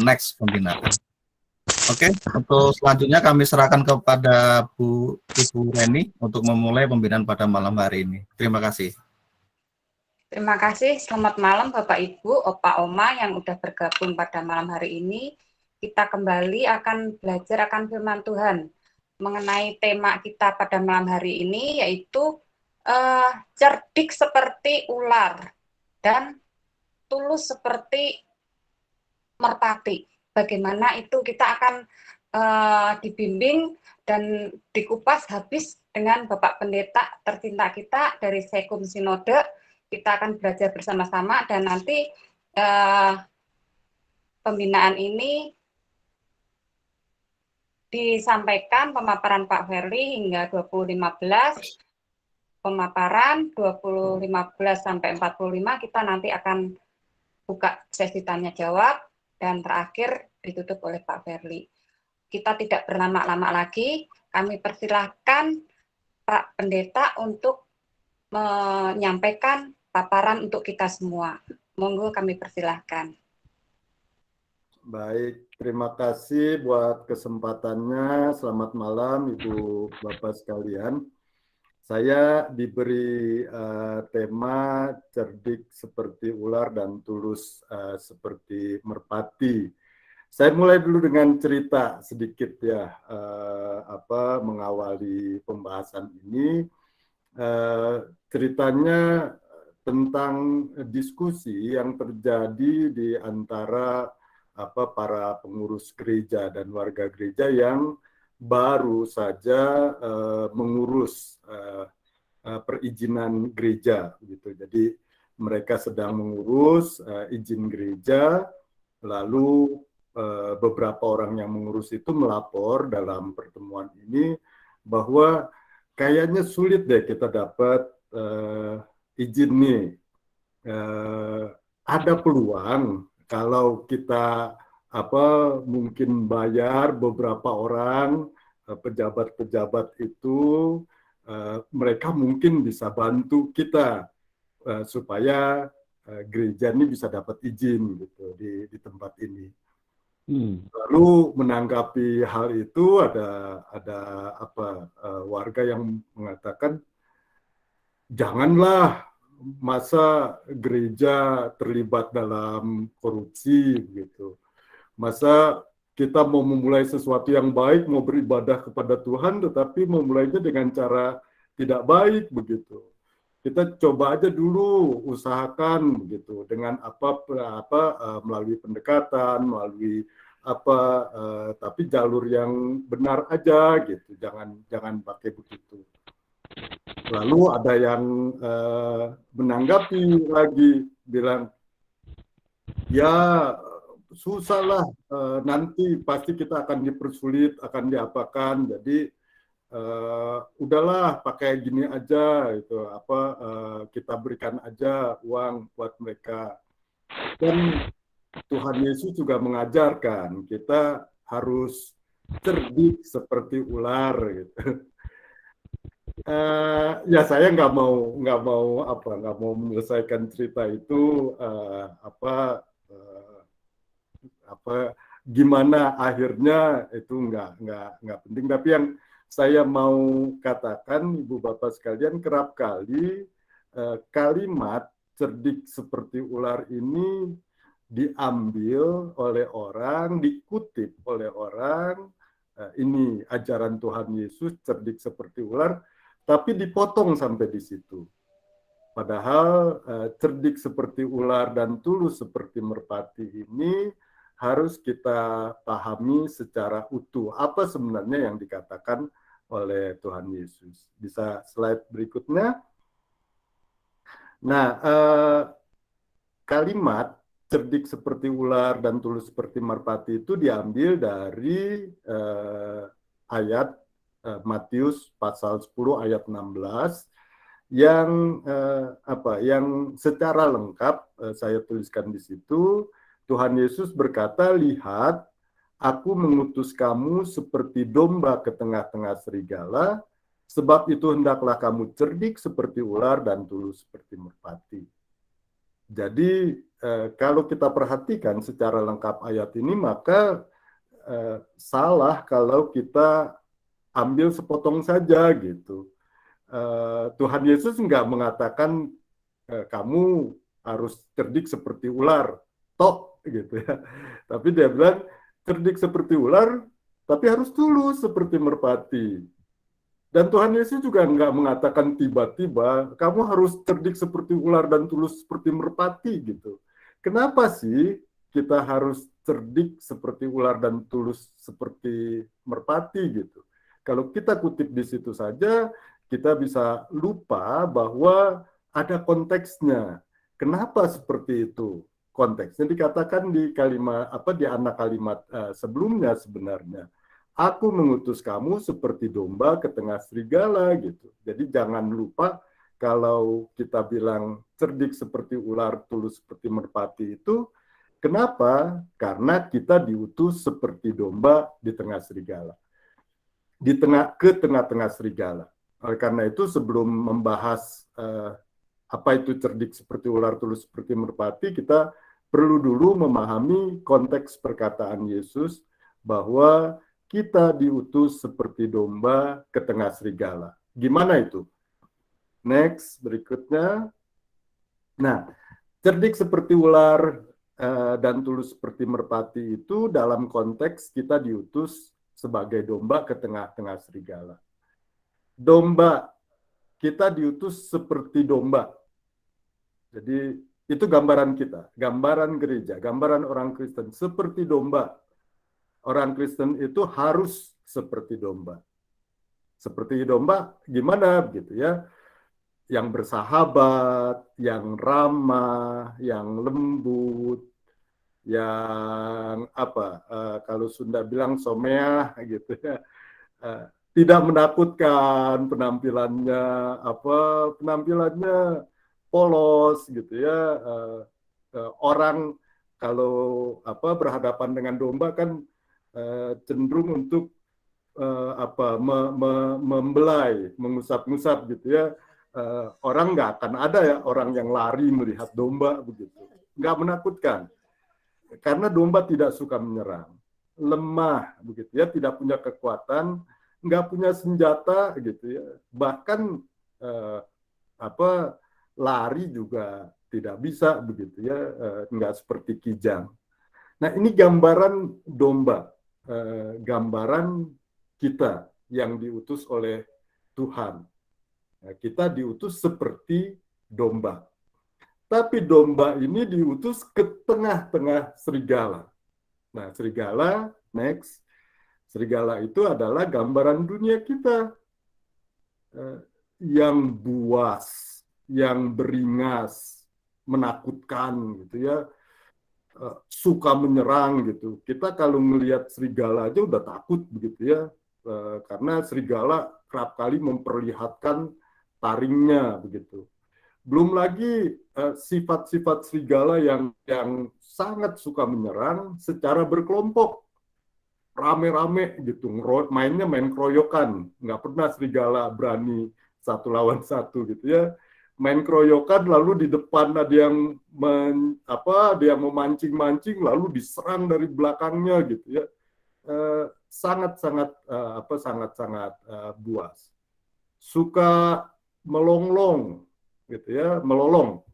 next pembinaan. Oke, untuk selanjutnya kami serahkan kepada Ibu Reni untuk memulai pembinaan pada malam hari ini. Terima kasih. Terima kasih. Selamat malam Bapak Ibu, Opa Oma yang udah bergabung pada malam hari ini. Kita kembali akan belajar akan firman Tuhan mengenai tema kita pada malam hari ini, yaitu cerdik seperti ular dan tulus seperti merpati. Bagaimana itu kita akan dibimbing dan dikupas habis dengan Bapak Pendeta tercinta kita dari Sekum Sinode. Kita akan belajar bersama-sama dan nanti pembinaan ini disampaikan pemaparan Pak Ferli hingga 2015, pemaparan 2015 sampai 45 kita nanti akan buka sesi tanya jawab dan terakhir ditutup oleh Pak Ferli. Kita tidak berlama-lama lagi, kami persilahkan Pak Pendeta untuk menyampaikan paparan untuk kita semua. Monggo kami persilahkan. Baik, terima kasih buat kesempatannya. Selamat malam Ibu Bapak sekalian. Saya diberi tema cerdik seperti ular dan tulus seperti merpati. Saya mulai dulu dengan cerita sedikit ya, mengawali pembahasan ini. Ceritanya tentang diskusi yang terjadi di antara para pengurus gereja dan warga gereja yang baru saja mengurus perizinan gereja gitu. Jadi mereka sedang mengurus izin gereja, lalu beberapa orang yang mengurus itu melapor dalam pertemuan ini bahwa kayaknya sulit deh kita dapat izin nih. Ada peluang kalau kita mungkin bayar beberapa orang pejabat-pejabat itu, mereka mungkin bisa bantu kita supaya gereja ini bisa dapat izin gitu di tempat ini. Lalu menanggapi hal itu ada warga yang mengatakan, janganlah, masa gereja terlibat dalam korupsi gitu. Masa kita mau memulai sesuatu yang baik, mau beribadah kepada Tuhan, tetapi memulainya dengan cara tidak baik begitu. Kita coba aja dulu usahakan begitu dengan melalui pendekatan, melalui tapi jalur yang benar aja gitu. Jangan pakai begitu. Lalu ada yang menanggapi lagi, bilang, ya susahlah, nanti pasti kita akan dipersulit, akan diapakan, jadi udahlah pakai gini aja, itu kita berikan aja uang buat mereka. Dan Tuhan Yesus juga mengajarkan kita harus cerdik seperti ular gitu. Ya saya nggak mau menyelesaikan cerita itu gimana akhirnya, itu nggak penting. Tapi yang saya mau katakan Ibu Bapak sekalian, kerap kali kalimat cerdik seperti ular ini diambil oleh orang, dikutip oleh orang, ini ajaran Tuhan Yesus cerdik seperti ular, tapi dipotong sampai di situ. Padahal cerdik seperti ular dan tulus seperti merpati ini harus kita pahami secara utuh. Apa sebenarnya yang dikatakan oleh Tuhan Yesus? Bisa slide berikutnya. Nah, kalimat cerdik seperti ular dan tulus seperti merpati itu diambil dari ayat Matius pasal 10 ayat 16 yang yang secara lengkap saya tuliskan di situ. Tuhan Yesus berkata, lihat, aku mengutus kamu seperti domba ke tengah-tengah serigala, sebab itu hendaklah kamu cerdik seperti ular dan tulus seperti merpati. Jadi kalau kita perhatikan secara lengkap ayat ini, maka salah kalau kita ambil sepotong saja gitu. Tuhan Yesus nggak mengatakan kamu harus cerdik seperti ular, tok gitu ya. Tapi dia bilang cerdik seperti ular, tapi harus tulus seperti merpati. Dan Tuhan Yesus juga nggak mengatakan tiba-tiba kamu harus cerdik seperti ular dan tulus seperti merpati gitu. Kenapa sih kita harus cerdik seperti ular dan tulus seperti merpati gitu? Kalau kita kutip di situ saja, kita bisa lupa bahwa ada konteksnya. Kenapa seperti itu? Konteksnya dikatakan di kalimat di anak kalimat sebelumnya sebenarnya. Aku mengutus kamu seperti domba ke tengah serigala gitu. Jadi jangan lupa kalau kita bilang cerdik seperti ular, tulus seperti merpati itu, kenapa? Karena kita diutus seperti domba di tengah serigala. Ke tengah-tengah serigala. Oleh karena itu sebelum membahas apa itu cerdik seperti ular, tulus seperti merpati, kita perlu dulu memahami konteks perkataan Yesus bahwa kita diutus seperti domba ke tengah serigala. Gimana itu? Next, berikutnya. Nah, cerdik seperti ular dan tulus seperti merpati itu dalam konteks kita diutus sebagai domba ke tengah-tengah serigala. Domba, kita diutus seperti domba. Jadi itu gambaran kita, gambaran gereja, gambaran orang Kristen seperti domba. Orang Kristen itu harus seperti domba. Seperti domba gimana gitu ya? Yang bersahabat, yang ramah, yang lembut, yang kalau Sunda bilang someah gitu ya. Tidak menakutkan penampilannya, penampilannya polos gitu ya. Orang kalau berhadapan dengan domba kan cenderung untuk membelai, mengusap-ngusap gitu ya. Orang nggak akan ada ya orang yang lari melihat domba begitu, nggak menakutkan, karena domba tidak suka menyerang, lemah begitu ya, tidak punya kekuatan, nggak punya senjata gitu ya, bahkan lari juga tidak bisa begitu ya, nggak seperti kijang. Nah ini gambaran domba. Gambaran kita yang diutus oleh Tuhan. Nah, kita diutus seperti domba. Tapi domba ini diutus ke tengah-tengah serigala. Nah, serigala, next. Serigala itu adalah gambaran dunia kita. Yang buas, yang beringas, menakutkan gitu ya. Suka menyerang gitu. Kita kalau melihat serigala aja udah takut begitu ya, karena serigala kerap kali memperlihatkan taringnya begitu. Belum lagi sifat-sifat serigala yang sangat suka menyerang secara berkelompok, rame-rame gitu, main keroyokan, nggak pernah serigala berani satu lawan satu gitu ya. Main keroyokan lalu di depan ada yang memancing-mancing lalu diserang dari belakangnya gitu ya. Sangat-sangat buas. Suka melonglong gitu ya, melolong.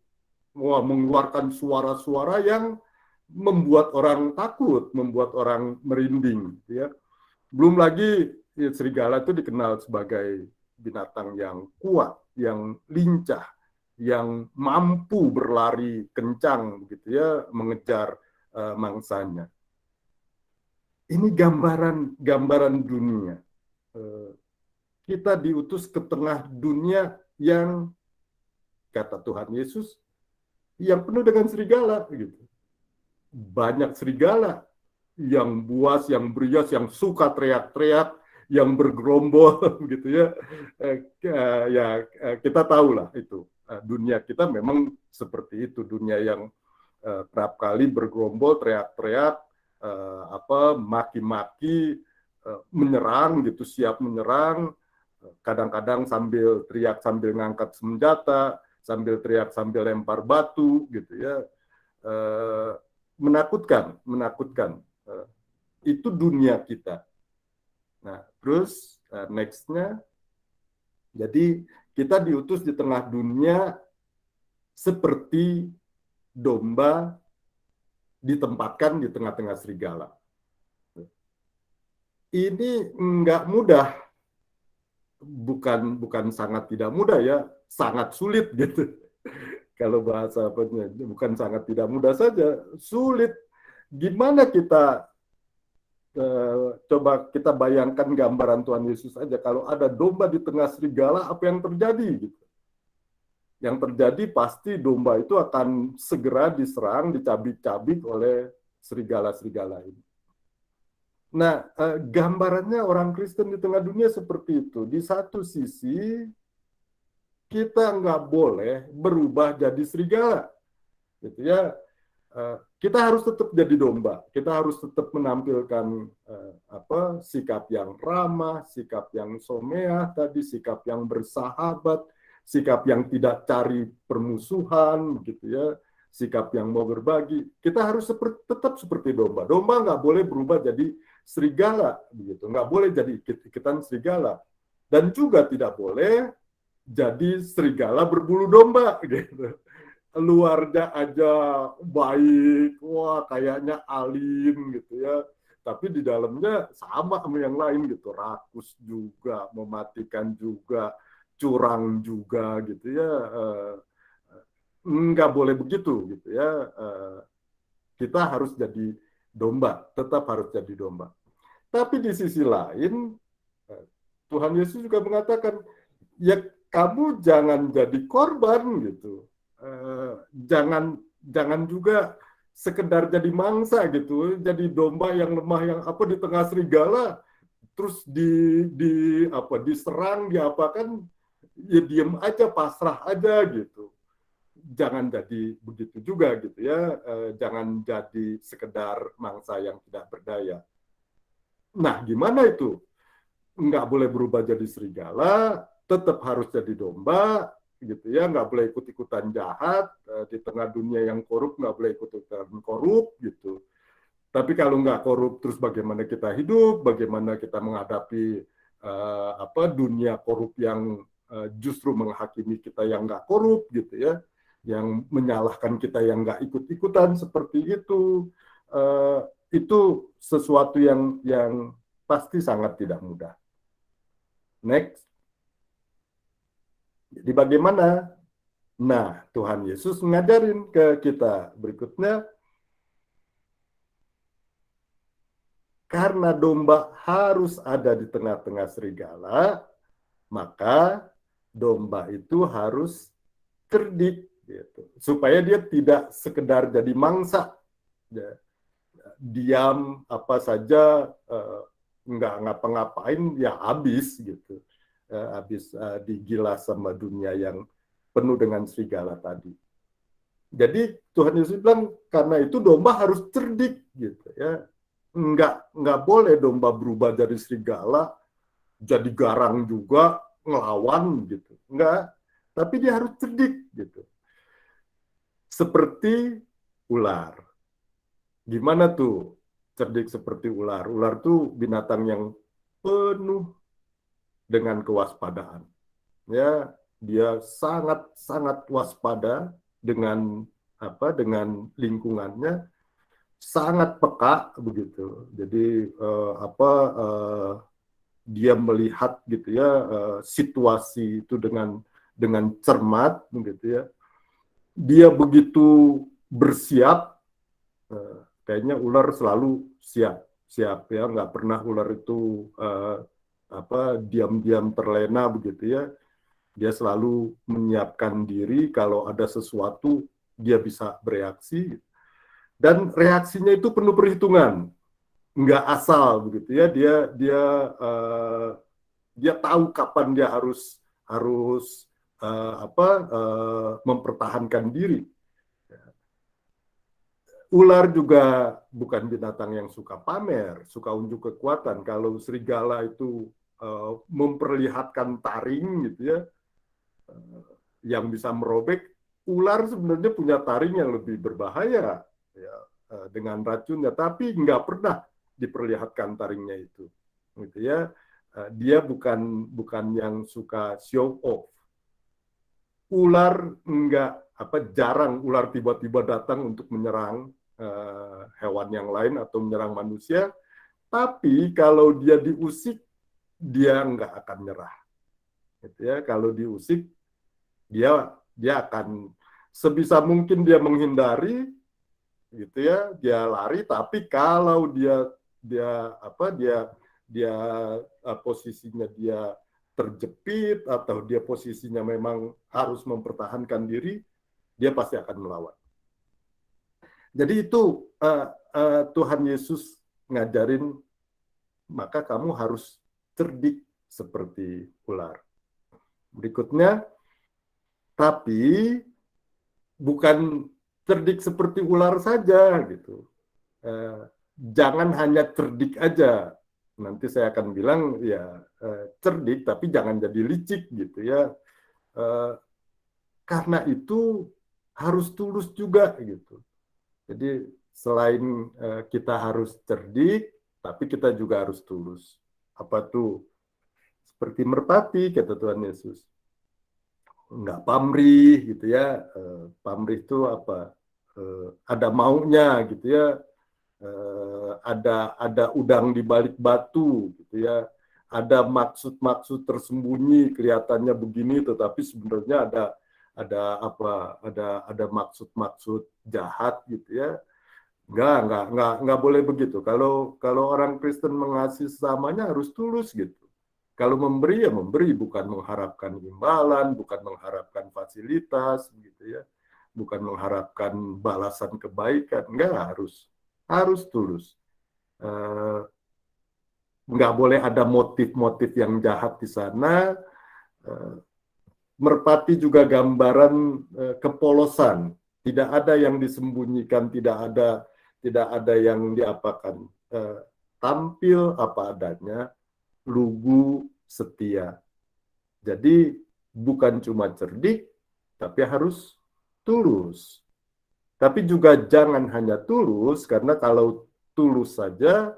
Mengeluarkan suara-suara yang membuat orang takut, membuat orang merinding gitu ya. Belum lagi ya, serigala itu dikenal sebagai binatang yang kuat, yang lincah, yang mampu berlari kencang begitu ya, mengejar mangsanya. Ini gambaran dunia. Kita diutus ke tengah dunia yang kata Tuhan Yesus yang penuh dengan serigala gitu. Banyak serigala yang buas, yang berias, yang suka teriak-teriak, yang bergerombol gitu ya. Kita tahulah itu. Dunia kita memang seperti itu, dunia yang kerap kali bergerombol, teriak-teriak, maki-maki, menyerang gitu, siap menyerang, kadang-kadang sambil teriak sambil ngangkat senjata, sambil teriak, sambil lempar batu gitu ya. Menakutkan. Itu dunia kita. Nah, terus next-nya, jadi kita diutus di tengah dunia seperti domba ditempatkan di tengah-tengah serigala. Ini nggak mudah, bukan sangat tidak mudah ya, sangat sulit gitu. Kalau bahasa apanya, bukan sangat tidak mudah saja, sulit. Gimana kita coba kita bayangkan gambaran Tuhan Yesus aja, kalau ada domba di tengah serigala, apa yang terjadi gitu? Yang terjadi pasti domba itu akan segera diserang, dicabik-cabik oleh serigala-serigala ini. Nah, gambarannya orang Kristen di tengah dunia seperti itu. Di satu sisi, kita nggak boleh berubah jadi serigala. Gitu ya. Kita harus tetap jadi domba. Kita harus tetap menampilkan sikap yang ramah, sikap yang someah tadi, sikap yang bersahabat, sikap yang tidak cari permusuhan, gitu ya, sikap yang mau berbagi. Kita harus tetap seperti domba. Domba nggak boleh berubah jadi serigala, begitu. Nggak boleh jadi ikut-ikutan serigala. Dan juga tidak boleh jadi serigala berbulu domba, gitu. Luarnya aja baik, wah kayaknya alim gitu ya, tapi di dalamnya sama sama yang lain gitu, rakus juga, mematikan juga, curang juga gitu ya. Nggak boleh begitu gitu ya. Kita harus jadi domba, tetap harus jadi domba. Tapi di sisi lain, Tuhan Yesus juga mengatakan, ya kamu jangan jadi korban gitu. Jangan juga sekedar jadi mangsa gitu, jadi domba yang lemah yang di tengah serigala, terus diserang, diapakan, ya diem aja, pasrah aja gitu. Jangan jadi begitu juga gitu ya. Jangan jadi sekedar mangsa yang tidak berdaya. Nah, gimana itu? Nggak boleh berubah jadi serigala, tetap harus jadi domba, gitu ya, nggak boleh ikut-ikutan jahat, di tengah dunia yang korup nggak boleh ikut-ikutan korup gitu. Tapi kalau nggak korup, terus bagaimana kita hidup, bagaimana kita menghadapi dunia korup yang justru menghakimi kita yang nggak korup gitu ya, yang menyalahkan kita yang nggak ikut-ikutan seperti itu. Itu sesuatu yang pasti sangat tidak mudah. Next. Jadi bagaimana? Nah, Tuhan Yesus ngajarin ke kita berikutnya, karena domba harus ada di tengah-tengah serigala, maka domba itu harus cerdik, gitu. Supaya dia tidak sekedar jadi mangsa, diam apa saja, nggak ngapa-ngapain, ya habis gitu. Habis digilas sama dunia yang penuh dengan serigala tadi. Jadi Tuhan Yesus bilang, karena itu domba harus cerdik gitu ya. Nggak boleh domba berubah dari serigala, jadi garang juga, ngelawan gitu. Nggak, tapi dia harus cerdik gitu. Seperti ular. Gimana tuh cerdik seperti ular? Ular tuh binatang yang penuh dengan kewaspadaan. Ya, dia sangat waspada dengan lingkungannya, sangat peka begitu. Jadi dia melihat gitu ya, situasi itu dengan cermat begitu ya. Dia begitu bersiap, kayaknya ular selalu siap ya, nggak pernah ular itu diam-diam terlena begitu ya. Dia selalu menyiapkan diri, kalau ada sesuatu dia bisa bereaksi, dan reaksinya itu penuh perhitungan, nggak asal begitu ya. Dia tahu kapan dia harus mempertahankan diri. Ular juga bukan binatang yang suka pamer, suka unjuk kekuatan. Kalau serigala itu memperlihatkan taring gitu ya, yang bisa merobek. Ular sebenarnya punya taring yang lebih berbahaya ya, dengan racunnya, tapi nggak pernah diperlihatkan taringnya itu, gitu ya. Dia bukan yang suka show off. Ular jarang ular tiba-tiba datang untuk menyerang hewan yang lain atau menyerang manusia, tapi kalau dia diusik dia nggak akan nyerah, gitu ya. Kalau diusik dia akan sebisa mungkin dia menghindari, gitu ya, dia lari. Tapi kalau dia posisinya dia terjepit atau dia posisinya memang harus mempertahankan diri, dia pasti akan melawan. Jadi itu Tuhan Yesus ngajarin, maka kamu harus cerdik seperti ular. Berikutnya, tapi bukan cerdik seperti ular saja, gitu. Jangan hanya cerdik aja. Nanti saya akan bilang ya cerdik, tapi jangan jadi licik, gitu ya. Karena itu harus tulus juga, gitu. Jadi selain kita harus cerdik, tapi kita juga harus tulus. Apa tuh? Seperti merpati, kata Tuhan Yesus. Nggak pamrih, gitu ya. Pamrih itu apa? Ada maunya, gitu ya. Ada udang di balik batu, gitu ya. Ada maksud-maksud tersembunyi, kelihatannya begini, tetapi sebenarnya ada maksud-maksud jahat, gitu ya. Nggak boleh begitu. Kalau orang Kristen mengasihi sesamanya harus tulus, gitu. Kalau memberi ya memberi, bukan mengharapkan imbalan, bukan mengharapkan fasilitas, gitu ya, bukan mengharapkan balasan kebaikan. Nggak, harus tulus. Nggak boleh ada motif-motif yang jahat di sana. Merpati juga gambaran kepolosan. Tidak ada yang disembunyikan, tidak ada yang diapakan. Tampil apa adanya, lugu, setia. Jadi bukan cuma cerdik, tapi harus tulus. Tapi juga jangan hanya tulus, karena kalau tulus saja,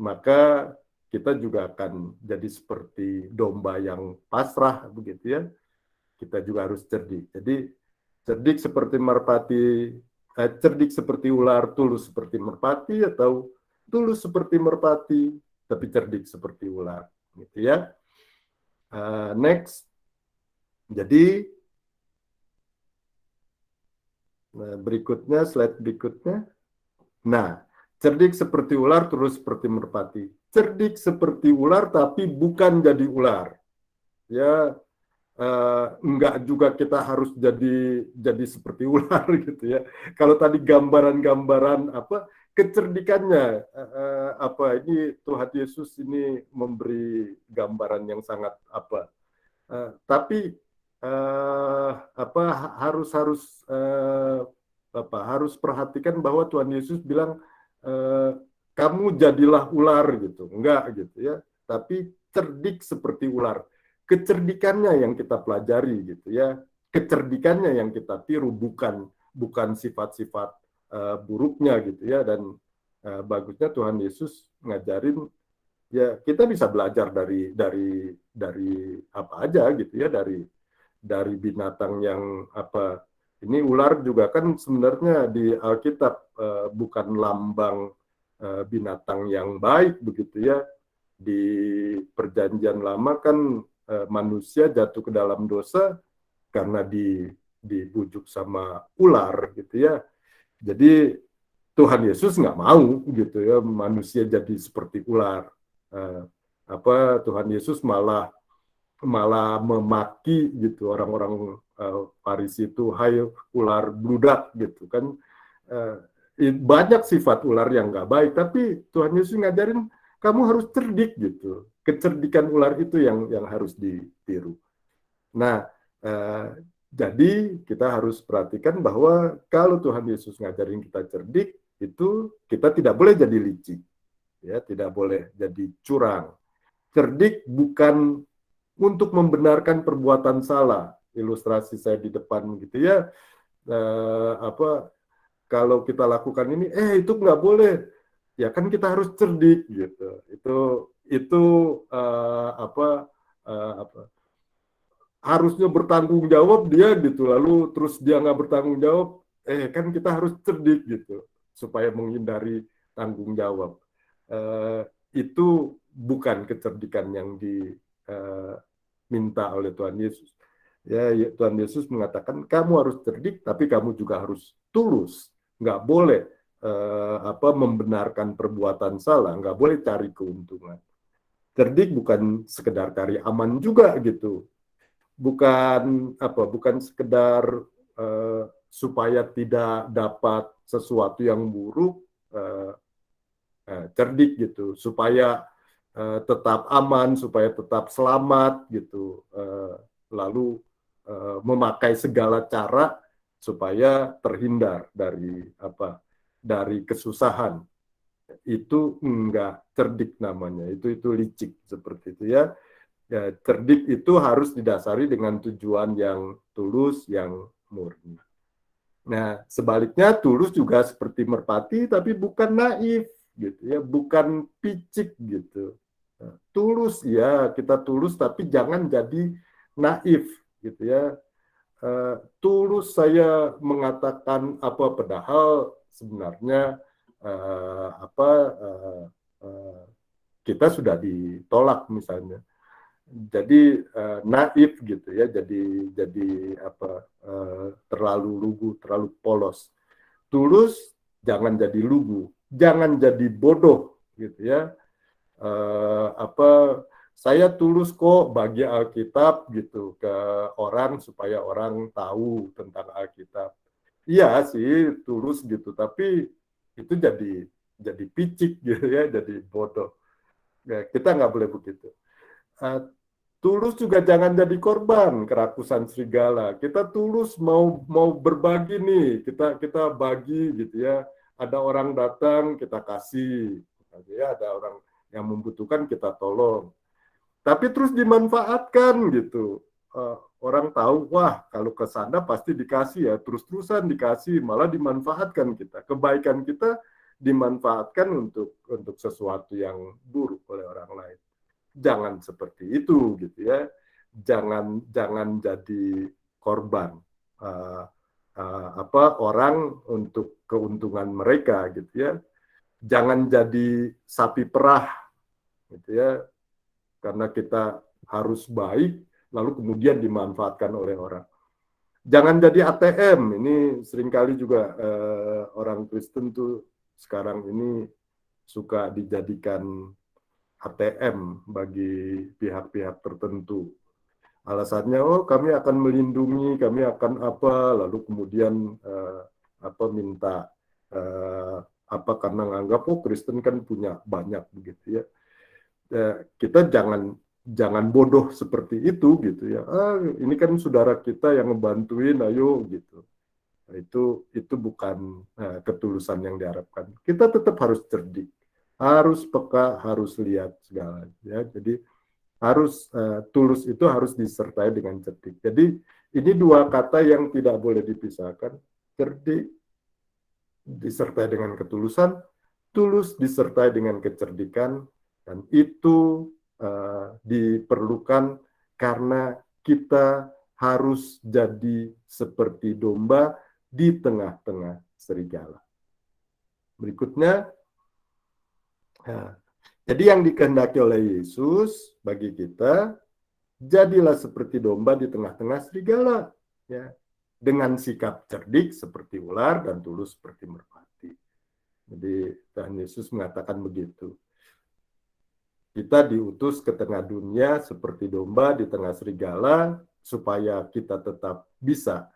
maka kita juga akan jadi seperti domba yang pasrah, begitu ya. Kita juga harus cerdik. Jadi cerdik seperti merpati, cerdik seperti ular, tulus seperti merpati, atau tulus seperti merpati, tapi cerdik seperti ular, gitu ya. Next. Jadi berikutnya, slide berikutnya. Nah, cerdik seperti ular, tulus seperti merpati. Cerdik seperti ular, tapi bukan jadi ular. Ya, enggak juga kita harus jadi seperti ular, gitu ya. Kalau tadi gambaran-gambaran kecerdikannya, ini Tuhan Yesus ini memberi gambaran yang sangat tapi harus perhatikan bahwa Tuhan Yesus bilang kamu jadilah ular, gitu. Enggak, gitu ya. Tapi cerdik seperti ular. Kecerdikannya yang kita pelajari, gitu ya. Kecerdikannya yang kita tiru, bukan sifat-sifat buruknya, gitu ya. Dan bagusnya Tuhan Yesus ngajarin, ya kita bisa belajar dari apa aja, gitu ya, dari binatang yang ini ular juga kan sebenarnya di Alkitab bukan lambang binatang yang baik, begitu ya. Di Perjanjian Lama kan manusia jatuh ke dalam dosa karena dibujuk sama ular, gitu ya. Jadi Tuhan Yesus nggak mau, gitu ya, manusia jadi seperti ular. Tuhan Yesus malah memaki, gitu, orang-orang Farisi itu, hai ular bludak, gitu kan. Banyak sifat ular yang nggak baik, tapi Tuhan Yesus ngajarin kamu harus cerdik, gitu. Kecerdikan ular itu yang harus ditiru. Nah, jadi kita harus perhatikan bahwa kalau Tuhan Yesus ngajarin kita cerdik, itu kita tidak boleh jadi licik, ya, tidak boleh jadi curang. Cerdik bukan untuk membenarkan perbuatan salah, ilustrasi saya di depan gitu ya, kalau kita lakukan ini, itu nggak boleh, ya kan kita harus cerdik gitu. Itu harusnya bertanggung jawab dia gitu, lalu terus dia nggak bertanggung jawab, kan kita harus cerdik gitu supaya menghindari tanggung jawab. Itu bukan kecerdikan yang diminta oleh Tuhan Yesus. Ya, Tuhan Yesus mengatakan kamu harus cerdik, tapi kamu juga harus tulus. Nggak boleh membenarkan perbuatan salah, nggak boleh cari keuntungan. Cerdik bukan sekedar cari aman juga gitu, bukan sekedar supaya tidak dapat sesuatu yang buruk, cerdik gitu, supaya tetap aman, supaya tetap selamat gitu, lalu memakai segala cara supaya terhindar dari kesusahan. Itu enggak cerdik namanya, itu licik seperti itu ya. Ya, cerdik itu harus didasari dengan tujuan yang tulus, yang murni. Nah, sebaliknya tulus juga seperti merpati, tapi bukan naif, gitu ya, bukan picik gitu. Nah, tulus ya, kita tulus, tapi jangan jadi naif, gitu ya. Tulus saya mengatakan apa, padahal sebenarnya kita sudah ditolak misalnya. Jadi naif gitu ya, jadi terlalu lugu, terlalu polos. Tulus jangan jadi lugu, jangan jadi bodoh gitu ya. Saya tulus kok bagi Alkitab gitu ke orang supaya orang tahu tentang Alkitab. Iya sih tulus gitu, tapi itu jadi picik gitu ya, jadi bodoh. Ya, kita nggak boleh begitu. Tulus juga jangan jadi korban kerakusan serigala. Kita tulus mau berbagi nih, kita bagi gitu ya. Ada orang datang kita kasih, ya, ada orang yang membutuhkan kita tolong. Tapi terus dimanfaatkan gitu. Orang tahu, wah kalau ke sana pasti dikasih ya, terus-terusan dikasih, malah dimanfaatkan kita. Kebaikan kita dimanfaatkan untuk sesuatu yang buruk oleh orang lain. Jangan seperti itu gitu ya, jangan jadi korban orang untuk keuntungan mereka gitu ya, jangan jadi sapi perah gitu ya, karena kita harus baik lalu kemudian dimanfaatkan oleh orang. Jangan jadi ATM, ini seringkali juga orang Kristen tuh sekarang ini suka dijadikan ATM bagi pihak-pihak tertentu. Alasannya, kami akan melindungi, kami akan apa, lalu kemudian minta karena nganggap Kristen kan punya banyak begitu ya. Kita jangan bodoh seperti itu gitu ya. Ini kan saudara kita yang ngebantuin, ayo gitu. Nah, itu bukan ketulusan yang diharapkan. Kita tetap harus cerdik, harus peka, harus lihat segala ya. Jadi harus tulus itu harus disertai dengan cerdik. Jadi ini dua kata yang tidak boleh dipisahkan. Cerdik disertai dengan ketulusan, tulus disertai dengan kecerdikan, dan itu diperlukan karena kita harus jadi seperti domba di tengah-tengah serigala. Berikutnya, jadi yang dikehendaki oleh Yesus bagi kita, jadilah seperti domba di tengah-tengah serigala, ya, dengan sikap cerdik seperti ular dan tulus seperti merpati. Jadi Tuhan Yesus mengatakan begitu. Kita diutus ke tengah dunia seperti domba di tengah serigala, supaya kita tetap bisa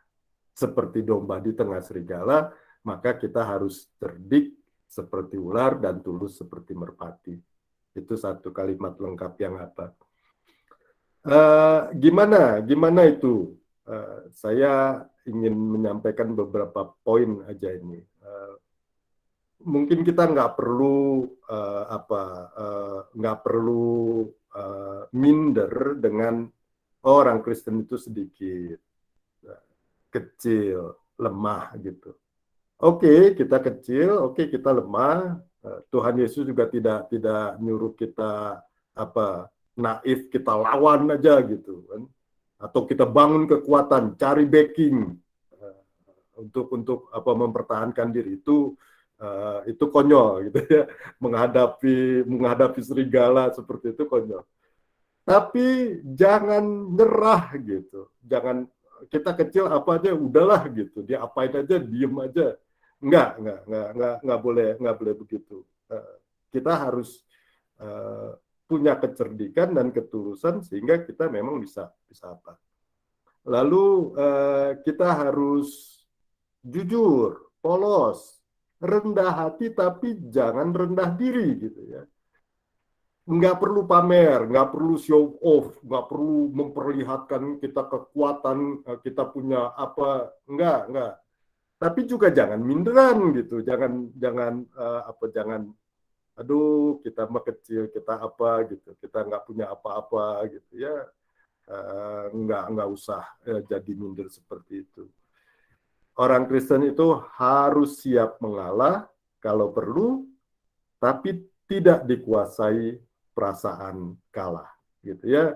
seperti domba di tengah serigala, maka kita harus cerdik seperti ular dan tulus seperti merpati. Itu satu kalimat lengkap yang apa? Gimana itu? Saya ingin menyampaikan beberapa poin aja ini. Mungkin kita nggak perlu minder dengan orang Kristen itu sedikit. kecil, lemah gitu. Oke, kita kecil, oke kita lemah. Tuhan Yesus juga tidak nyuruh kita apa naif, kita lawan aja gitu kan. Atau kita bangun kekuatan, cari backing untuk apa mempertahankan diri itu konyol gitu ya. Menghadapi serigala seperti itu konyol. Tapi jangan nyerah gitu. Jangan kita kecil apa aja udahlah gitu. Dia apain aja diem aja. Enggak boleh begitu. Kita harus punya kecerdikan dan ketulusan sehingga kita memang bisa apa. Lalu kita harus jujur, polos, rendah hati tapi jangan rendah diri gitu ya. Nggak perlu pamer, nggak perlu show off, nggak perlu memperlihatkan kita kekuatan, kita punya apa, nggak. Tapi juga jangan minderan gitu, jangan, aduh kita mah kecil, kita apa gitu, kita nggak punya apa-apa gitu ya, nggak usah jadi minder seperti itu. Orang Kristen itu harus siap mengalah kalau perlu, tapi tidak dikuasai perasaan kalah, gitu ya.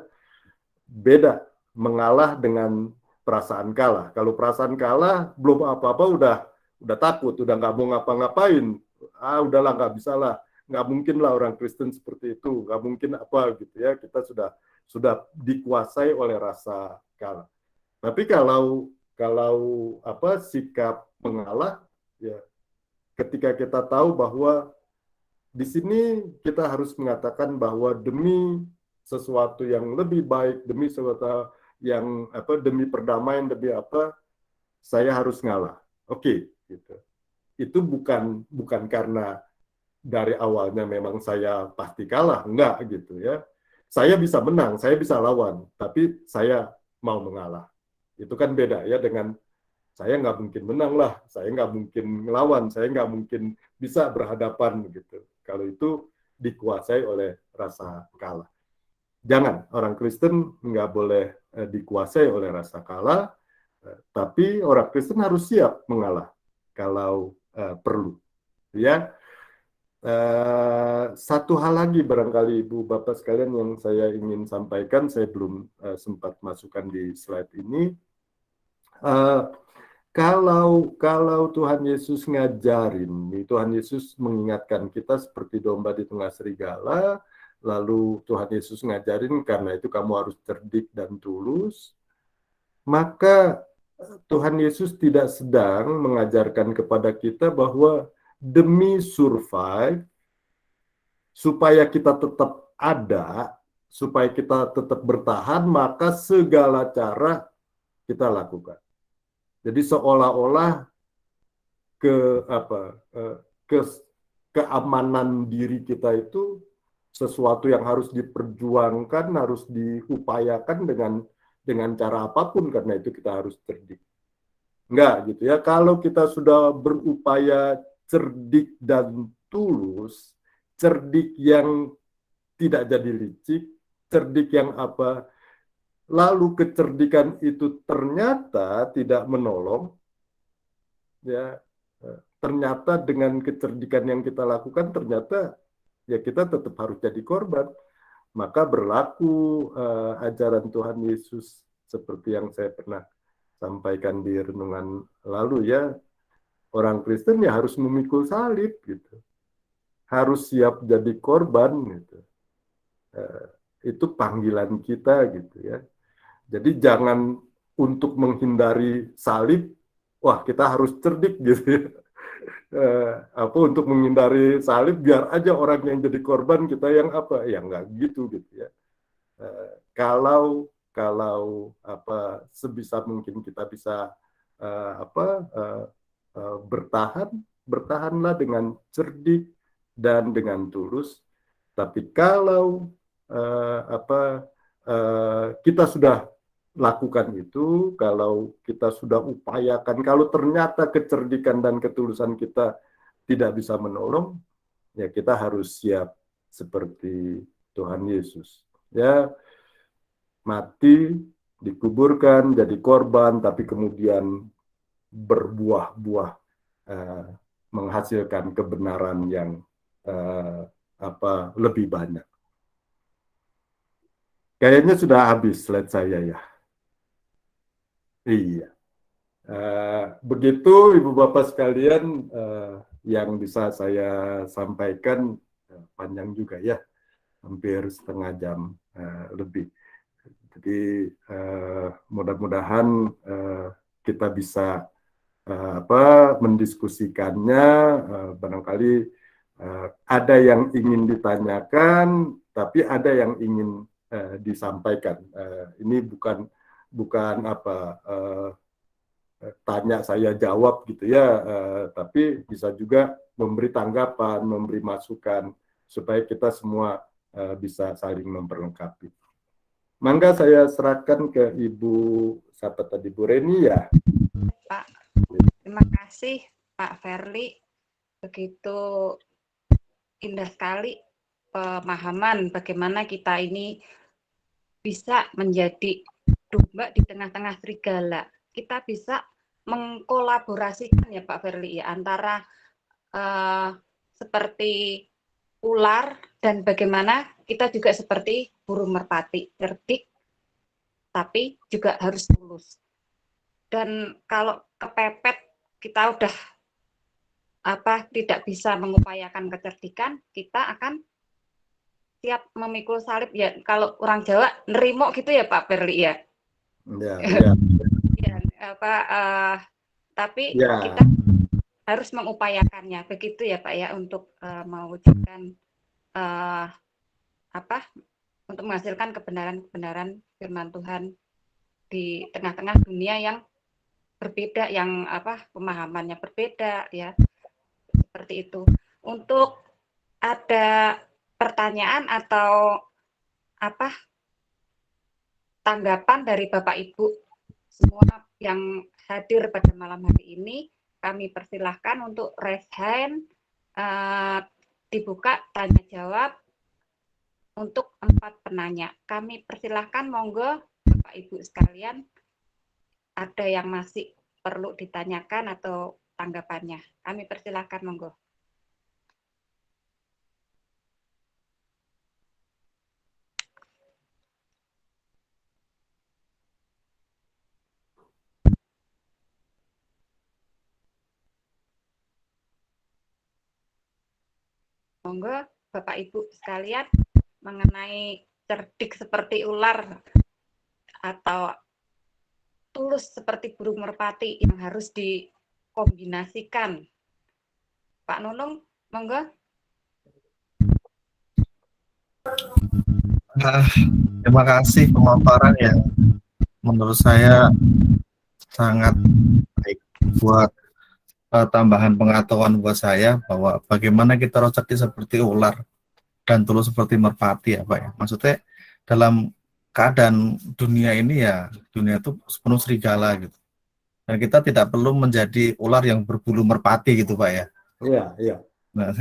Beda mengalah dengan perasaan kalah. Kalau perasaan kalah belum apa-apa udah takut, udah nggak mau ngapa-ngapain. Udahlah nggak bisa lah, nggak mungkin lah orang Kristen seperti itu, nggak mungkin apa gitu ya. Kita sudah dikuasai oleh rasa kalah. Tapi kalau apa sikap mengalah ya, ketika kita tahu bahwa di sini kita harus mengatakan bahwa demi sesuatu yang lebih baik, demi sesuatu yang apa, demi perdamaian, demi apa, saya harus ngalah. Oke, gitu. Itu bukan karena dari awalnya memang saya pasti kalah, enggak gitu ya. Saya bisa menang, saya bisa lawan, tapi saya mau mengalah. Itu kan beda ya dengan saya nggak mungkin menang lah, saya nggak mungkin ngelawan, saya nggak mungkin bisa berhadapan gitu. Kalau itu dikuasai oleh rasa kalah. Jangan, orang Kristen nggak boleh dikuasai oleh rasa kalah, tapi orang Kristen harus siap mengalah kalau perlu. Ya, satu hal lagi barangkali Ibu Bapak sekalian yang saya ingin sampaikan, saya belum sempat masukkan di slide ini. Kalau Tuhan Yesus ngajarin, Tuhan Yesus mengingatkan kita seperti domba di tengah serigala, lalu Tuhan Yesus ngajarin karena itu kamu harus cerdik dan tulus, maka Tuhan Yesus tidak sedang mengajarkan kepada kita bahwa demi survive, supaya kita tetap ada, supaya kita tetap bertahan, maka segala cara kita lakukan. Jadi seolah-olah keamanan diri kita itu sesuatu yang harus diperjuangkan, harus diupayakan dengan cara apapun, karena itu kita harus cerdik. Enggak gitu ya. Kalau kita sudah berupaya cerdik dan tulus, cerdik yang tidak jadi licik, cerdik yang apa, lalu kecerdikan itu ternyata tidak menolong, ya ternyata dengan kecerdikan yang kita lakukan ternyata ya kita tetap harus jadi korban. Maka berlaku ajaran Tuhan Yesus seperti yang saya pernah sampaikan di renungan lalu ya, orang Kristen ya harus memikul salib gitu, harus siap jadi korban gitu. Itu panggilan kita gitu ya. Jadi jangan untuk menghindari salib, wah kita harus cerdik gitu ya. Untuk menghindari salib biar aja orang yang jadi korban kita yang apa, ya nggak gitu ya. Kalau sebisa mungkin kita bisa bertahanlah dengan cerdik dan dengan tulus. Tapi kalau kita sudah lakukan itu, kalau kita sudah upayakan, kalau ternyata kecerdikan dan ketulusan kita tidak bisa menolong, ya kita harus siap seperti Tuhan Yesus. Ya, mati dikuburkan jadi korban, tapi kemudian berbuah-buah, menghasilkan kebenaran yang lebih banyak. Kayaknya sudah habis slide saya ya. Iya. Begitu Ibu Bapak sekalian, yang bisa saya sampaikan, panjang juga ya, hampir setengah jam lebih. Jadi mudah-mudahan kita bisa mendiskusikannya. Barangkali ada yang ingin ditanyakan, tapi ada yang ingin disampaikan. Ini bukan tanya saya jawab gitu ya, tapi bisa juga memberi tanggapan, memberi masukan supaya kita semua bisa saling memperlengkapi. Mangga saya serahkan ke Ibu, siapa tadi, Bu Reni ya. Pak, terima kasih Pak Verly, begitu indah sekali pemahaman bagaimana kita ini bisa menjadi domba di tengah-tengah serigala. Kita bisa mengkolaborasikan ya Pak Verly ya, antara seperti ular dan bagaimana kita juga seperti burung merpati, cerdik tapi juga harus tulus. Dan kalau kepepet kita udah tidak bisa mengupayakan kecerdikan, kita akan siap memikul salib ya. Kalau orang Jawa nerimo gitu ya Pak Verly ya. Ya. Ya, tapi Ya. kita harus mengupayakannya, begitu ya Pak ya, untuk mewujudkan untuk menghasilkan kebenaran-kebenaran firman Tuhan di tengah-tengah dunia yang berbeda, yang pemahamannya berbeda ya, seperti itu. Untuk ada pertanyaan atau tanggapan dari Bapak Ibu semua yang hadir pada malam hari ini, kami persilahkan untuk raise hand, dibuka tanya jawab untuk 4 penanya. Kami persilahkan, monggo Bapak Ibu sekalian, ada yang masih perlu ditanyakan atau tanggapannya. Kami persilahkan, monggo. Monggo Bapak Ibu sekalian, mengenai cerdik seperti ular atau tulus seperti burung merpati yang harus dikombinasikan. Pak Nunung, monggo. Terima kasih pemaparan yang menurut saya sangat baik buat tambahan pengetahuan buat saya bahwa bagaimana kita harus cerdik seperti ular dan tulus seperti merpati ya Pak ya. Maksudnya dalam keadaan dunia ini ya, dunia itu penuh serigala gitu. Dan kita tidak perlu menjadi ular yang berbulu merpati gitu Pak ya. Iya. Nah,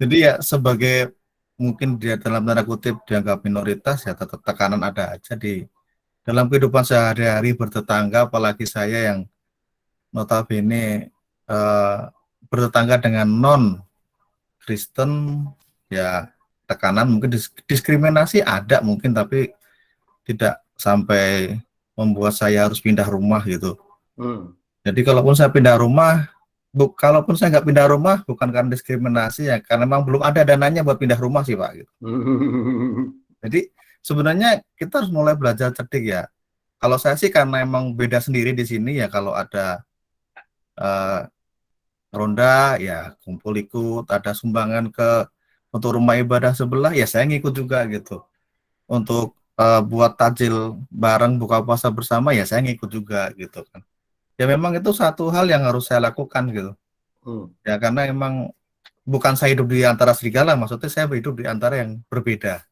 jadi ya sebagai mungkin dia dalam tanda kutip dianggap minoritas ya, tetap tekanan ada aja di dalam kehidupan sehari-hari bertetangga, apalagi saya yang notabene bertetangga dengan non Kristen, ya tekanan mungkin diskriminasi ada mungkin, tapi tidak sampai membuat saya harus pindah rumah gitu. Jadi kalaupun saya pindah rumah, kalaupun saya nggak pindah rumah bukan karena diskriminasi ya, karena memang belum ada dananya buat pindah rumah sih Pak. Gitu. Jadi sebenarnya kita harus mulai belajar cerdik ya. Kalau saya sih karena emang beda sendiri di sini ya, kalau ada ronda ya kumpul ikut, ada sumbangan untuk rumah ibadah sebelah ya saya ngikut juga gitu. Untuk buat takjil bareng buka puasa bersama ya saya ngikut juga gitu kan. Ya memang itu satu hal yang harus saya lakukan gitu. Ya karena emang bukan saya hidup di antara serigala, maksudnya saya hidup di antara yang berbeda.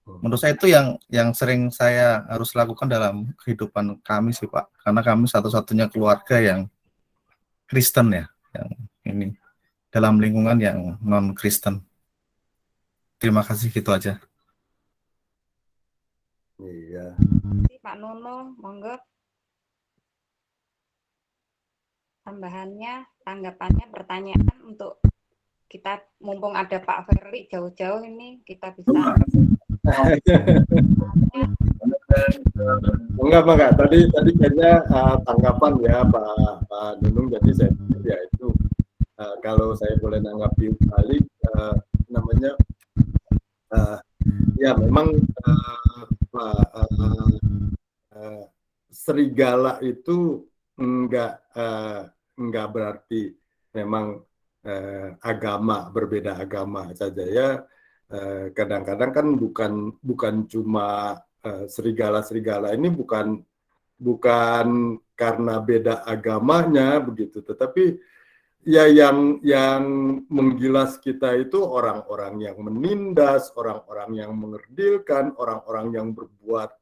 Menurut saya itu yang sering saya harus lakukan dalam kehidupan kami sih Pak, karena kami satu-satunya keluarga yang Kristen ya, yang ini dalam lingkungan yang non Kristen. Terima kasih, gitu aja. Iya. Pak Nono, monggo tambahannya, tanggapannya, pertanyaan untuk kita, mumpung ada Pak Ferli jauh-jauh ini, kita bisa Enggak. Tadi kayaknya tanggapan ya Pak Nunung. Jadi saya pikir ya itu kalau saya boleh nanggapi balik namanya ya memang serigala itu enggak berarti memang berbeda agama saja ya. Kadang-kadang kan bukan cuma serigala-serigala ini bukan karena beda agamanya begitu, tetapi ya yang menggilas kita itu orang-orang yang menindas, orang-orang yang mengerdilkan, orang-orang yang berbuat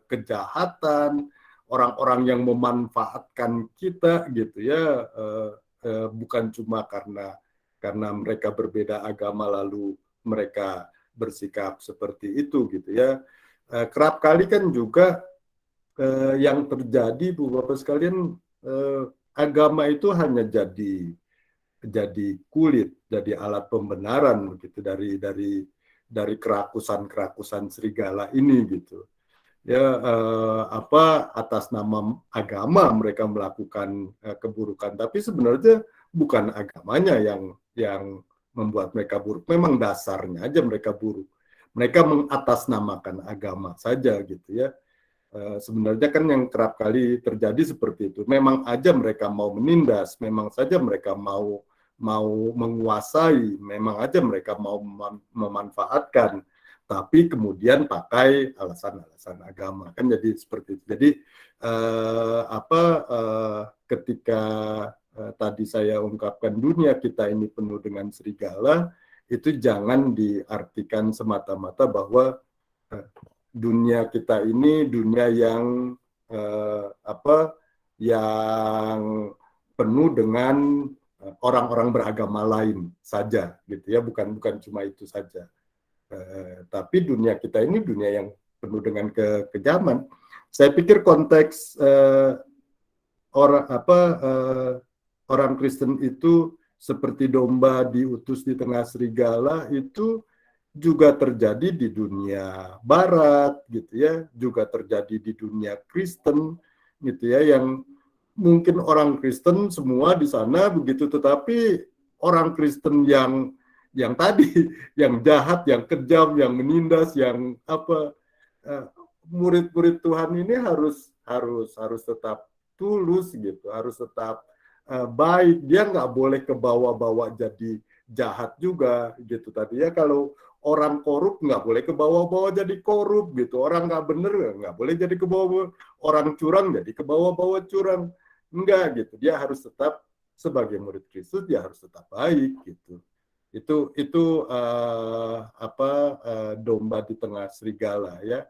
kejahatan, orang-orang yang memanfaatkan kita gitu ya, bukan cuma karena mereka berbeda agama lalu mereka bersikap seperti itu gitu ya. Kerap kali kan juga yang terjadi Bu Bapak sekalian, agama itu hanya jadi kulit, jadi alat pembenaran begitu dari kerakusan serigala ini gitu. Ya atas nama agama mereka melakukan keburukan, tapi sebenarnya bukan agamanya yang membuat mereka buruk, memang dasarnya aja mereka buruk. Mereka mengatasnamakan agama saja gitu ya. Sebenarnya kan yang kerap kali terjadi seperti itu. Memang aja mereka mau menindas, memang saja mereka mau menguasai, memang aja mereka mau memanfaatkan, tapi kemudian pakai alasan-alasan agama kan jadi seperti itu. Jadi ketika tadi saya ungkapkan dunia kita ini penuh dengan serigala, itu jangan diartikan semata-mata bahwa dunia kita ini dunia yang yang penuh dengan orang-orang beragama lain saja gitu ya, bukan cuma itu saja. Tapi dunia kita ini dunia yang penuh dengan kekejaman. Saya pikir konteks orang Kristen itu seperti domba diutus di tengah serigala itu juga terjadi di dunia barat gitu ya, juga terjadi di dunia Kristen gitu ya, yang mungkin orang Kristen semua di sana begitu, tetapi orang Kristen yang tadi yang jahat, yang kejam, yang menindas, yang murid-murid Tuhan ini harus tetap tulus gitu, harus tetap baik. Dia nggak boleh ke bawah-bawah jadi jahat juga gitu tadi ya. Kalau orang korup nggak boleh ke bawah-bawah jadi korup gitu. Orang nggak bener nggak boleh jadi ke bawah. Orang curang jadi ke bawah-bawah curang. Enggak gitu. Dia harus tetap sebagai murid Kristus, dia harus tetap baik gitu. Itu domba di tengah serigala ya.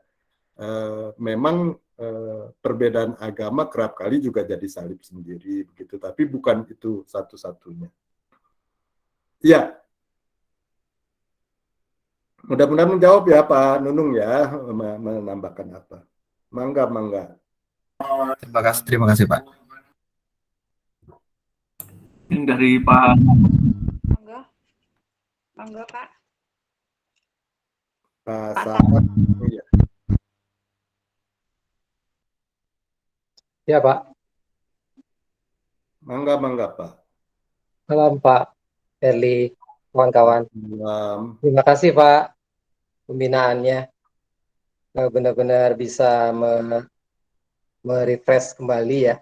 Memang perbedaan agama kerap kali juga jadi salib sendiri begitu, tapi bukan itu satu-satunya. Ya, mudah-mudahan menjawab ya Pak Nunung ya, menambahkan apa. Mangga. Terima kasih Pak. Yang dari Pak. Monggo Pak. Pak Sahat. Iya. Ya Pak. Mangga Pak. Malam Pak Ferli, kawan-kawan. Terima kasih Pak pembinaannya. Benar-benar bisa merefresh kembali ya.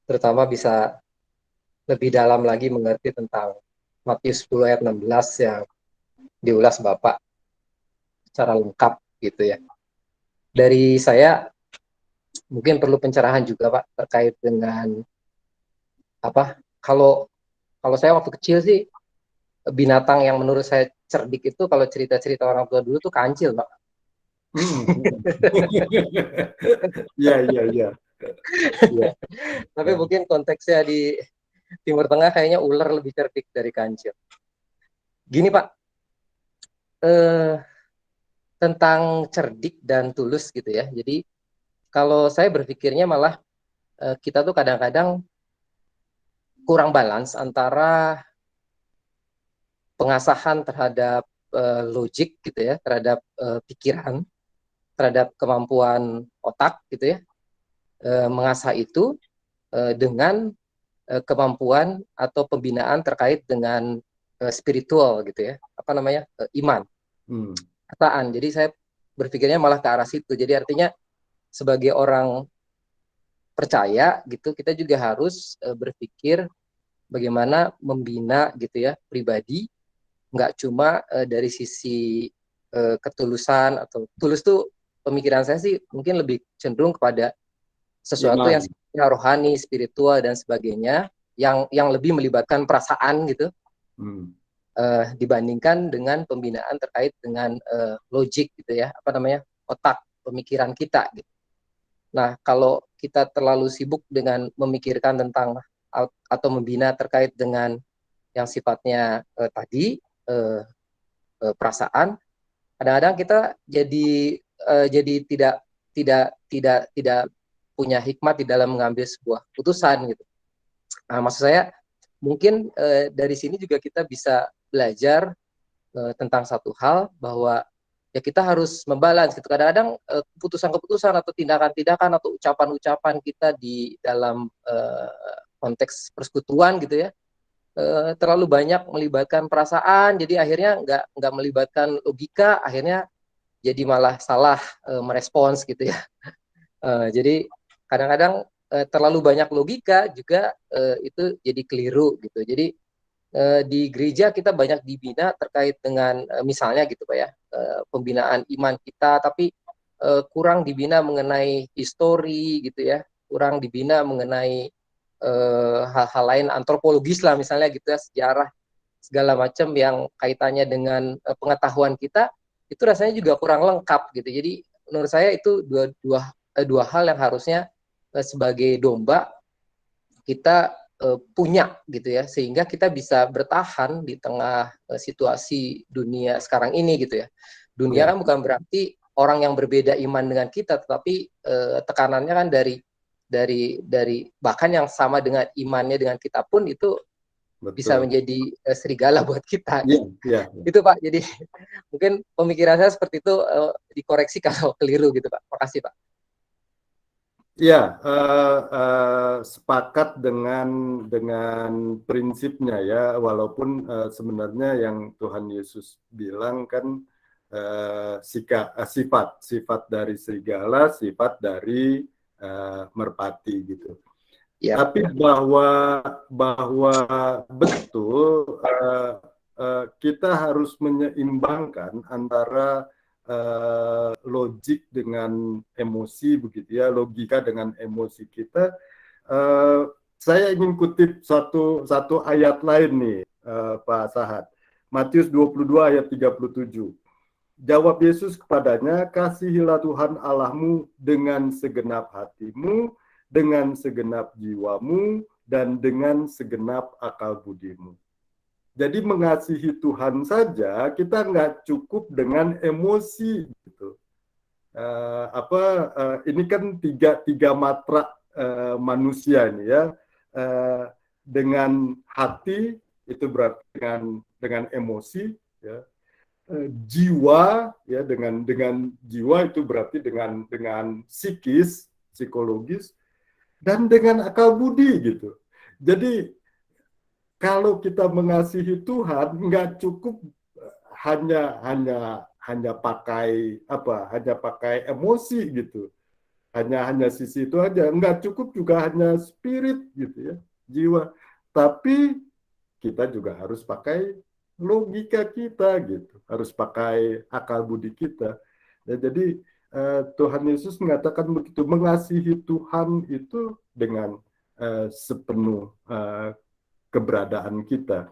Terutama bisa lebih dalam lagi mengerti tentang Matius 10 ayat 16 yang diulas Bapak secara lengkap gitu ya. Dari saya mungkin perlu pencerahan juga Pak terkait dengan kalau saya waktu kecil sih binatang yang menurut saya cerdik itu kalau cerita-cerita orang tua dulu tuh kancil Pak. Iya. Tapi mungkin konteksnya di Timur Tengah kayaknya ular lebih cerdik dari kancil. Gini Pak, tentang cerdik dan tulus gitu ya. Jadi kalau saya berpikirnya malah kita tuh kadang-kadang kurang balance antara pengasahan terhadap logik gitu ya, terhadap pikiran, terhadap kemampuan otak gitu ya, mengasah itu dengan kemampuan atau pembinaan terkait dengan spiritual gitu ya, apa namanya, iman, perasaan. Jadi saya berpikirnya malah ke arah situ. Jadi artinya sebagai orang percaya gitu, kita juga harus berpikir bagaimana membina gitu ya pribadi, nggak cuma dari sisi ketulusan atau tulus tuh pemikiran saya sih mungkin lebih cenderung kepada sesuatu yang Iman. sifatnya rohani, spiritual dan sebagainya yang lebih melibatkan perasaan gitu dibandingkan dengan pembinaan terkait dengan logik gitu ya, apa namanya, otak, pemikiran kita gitu. Nah, kalau kita terlalu sibuk dengan memikirkan tentang atau membina terkait dengan yang sifatnya tadi perasaan, kadang-kadang kita jadi tidak punya hikmat di dalam mengambil sebuah putusan gitu. Nah, maksud saya mungkin dari sini juga kita bisa belajar tentang satu hal bahwa ya kita harus membalance gitu. Kadang-kadang keputusan-keputusan atau tindakan-tindakan atau ucapan-ucapan kita di dalam konteks persekutuan gitu ya terlalu banyak melibatkan perasaan, jadi akhirnya nggak melibatkan logika, akhirnya jadi malah salah merespons gitu ya. Jadi kadang-kadang terlalu banyak logika juga itu jadi keliru gitu. Jadi di gereja kita banyak dibina terkait dengan misalnya gitu Pak ya, pembinaan iman kita, tapi kurang dibina mengenai histori gitu ya, kurang dibina mengenai hal-hal lain antropologis lah misalnya gitu ya, sejarah segala macam yang kaitannya dengan pengetahuan kita, itu rasanya juga kurang lengkap gitu. Jadi menurut saya itu dua hal yang harusnya sebagai domba kita punya gitu ya, sehingga kita bisa bertahan di tengah situasi dunia sekarang ini gitu ya. Dunia kan bukan berarti orang yang berbeda iman dengan kita, tetapi tekanannya kan dari bahkan yang sama dengan imannya dengan kita pun itu bisa menjadi serigala buat kita. Itu Pak. Jadi mungkin pemikiran saya seperti itu, dikoreksi kalau keliru gitu Pak. Makasih Pak. Ya, sepakat dengan prinsipnya ya, walaupun sebenarnya yang Tuhan Yesus bilang kan sifat dari serigala, sifat dari merpati gitu. Ya. Tapi bahwa betul kita harus menyeimbangkan antara logik dengan emosi begitu ya, logika dengan emosi kita. Saya ingin kutip satu ayat lain nih, Pak Sahat. Matius 22 ayat 37. Jawab Yesus kepadanya, kasihilah Tuhan Allahmu dengan segenap hatimu, dengan segenap jiwamu, dan dengan segenap akal budimu. Jadi mengasihi Tuhan saja kita nggak cukup dengan emosi gitu. Ini kan tiga matra manusia ini ya. Dengan hati itu berarti dengan emosi ya. Jiwa ya dengan jiwa itu berarti dengan psikis, psikologis, dan dengan akal budi gitu. Jadi kalau kita mengasihi Tuhan nggak cukup hanya pakai emosi gitu, hanya sisi itu aja, nggak cukup juga hanya spirit gitu ya, jiwa, tapi kita juga harus pakai logika kita gitu, harus pakai akal budi kita. Ya, jadi Tuhan Yesus mengatakan begitu, mengasihi Tuhan itu dengan sepenuh keberadaan kita.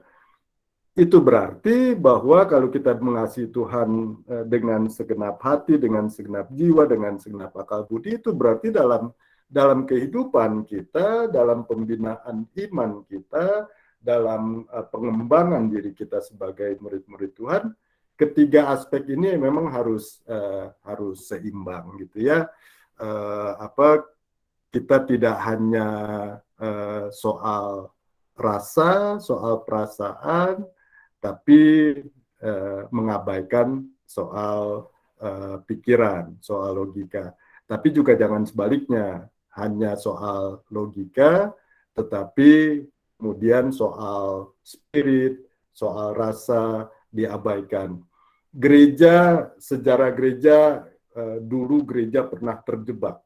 Itu berarti bahwa kalau kita mengasihi Tuhan dengan segenap hati, dengan segenap jiwa, dengan segenap akal budi, itu berarti dalam kehidupan kita, dalam pembinaan iman kita, dalam pengembangan diri kita sebagai murid-murid Tuhan, ketiga aspek ini memang harus seimbang gitu ya. Kita tidak hanya soal rasa, soal perasaan, tapi mengabaikan soal pikiran, soal logika. Tapi juga jangan sebaliknya, hanya soal logika, tetapi kemudian soal spirit, soal rasa diabaikan. Gereja, sejarah gereja, dulu gereja pernah terjebak.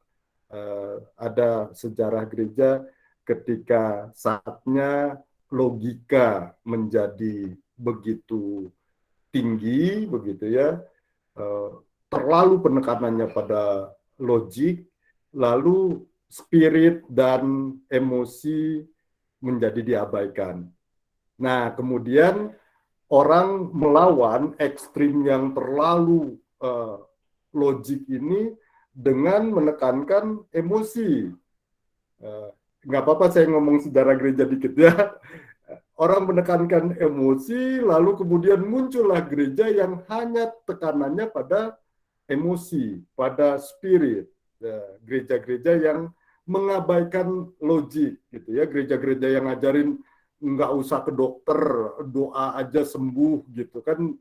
Ada sejarah gereja ketika saatnya logika menjadi begitu tinggi, begitu ya, terlalu penekanannya pada logik, lalu spirit dan emosi menjadi diabaikan. Nah, kemudian orang melawan ekstrim yang terlalu logik ini dengan menekankan emosi. Nggak apa-apa saya ngomong sejarah gereja dikit ya. Orang menekankan emosi, lalu kemudian muncullah gereja yang hanya tekanannya pada emosi, pada spirit. Gereja-gereja yang mengabaikan logik, gitu ya. Gereja-gereja yang ngajarin nggak usah ke dokter, doa aja sembuh, gitu kan.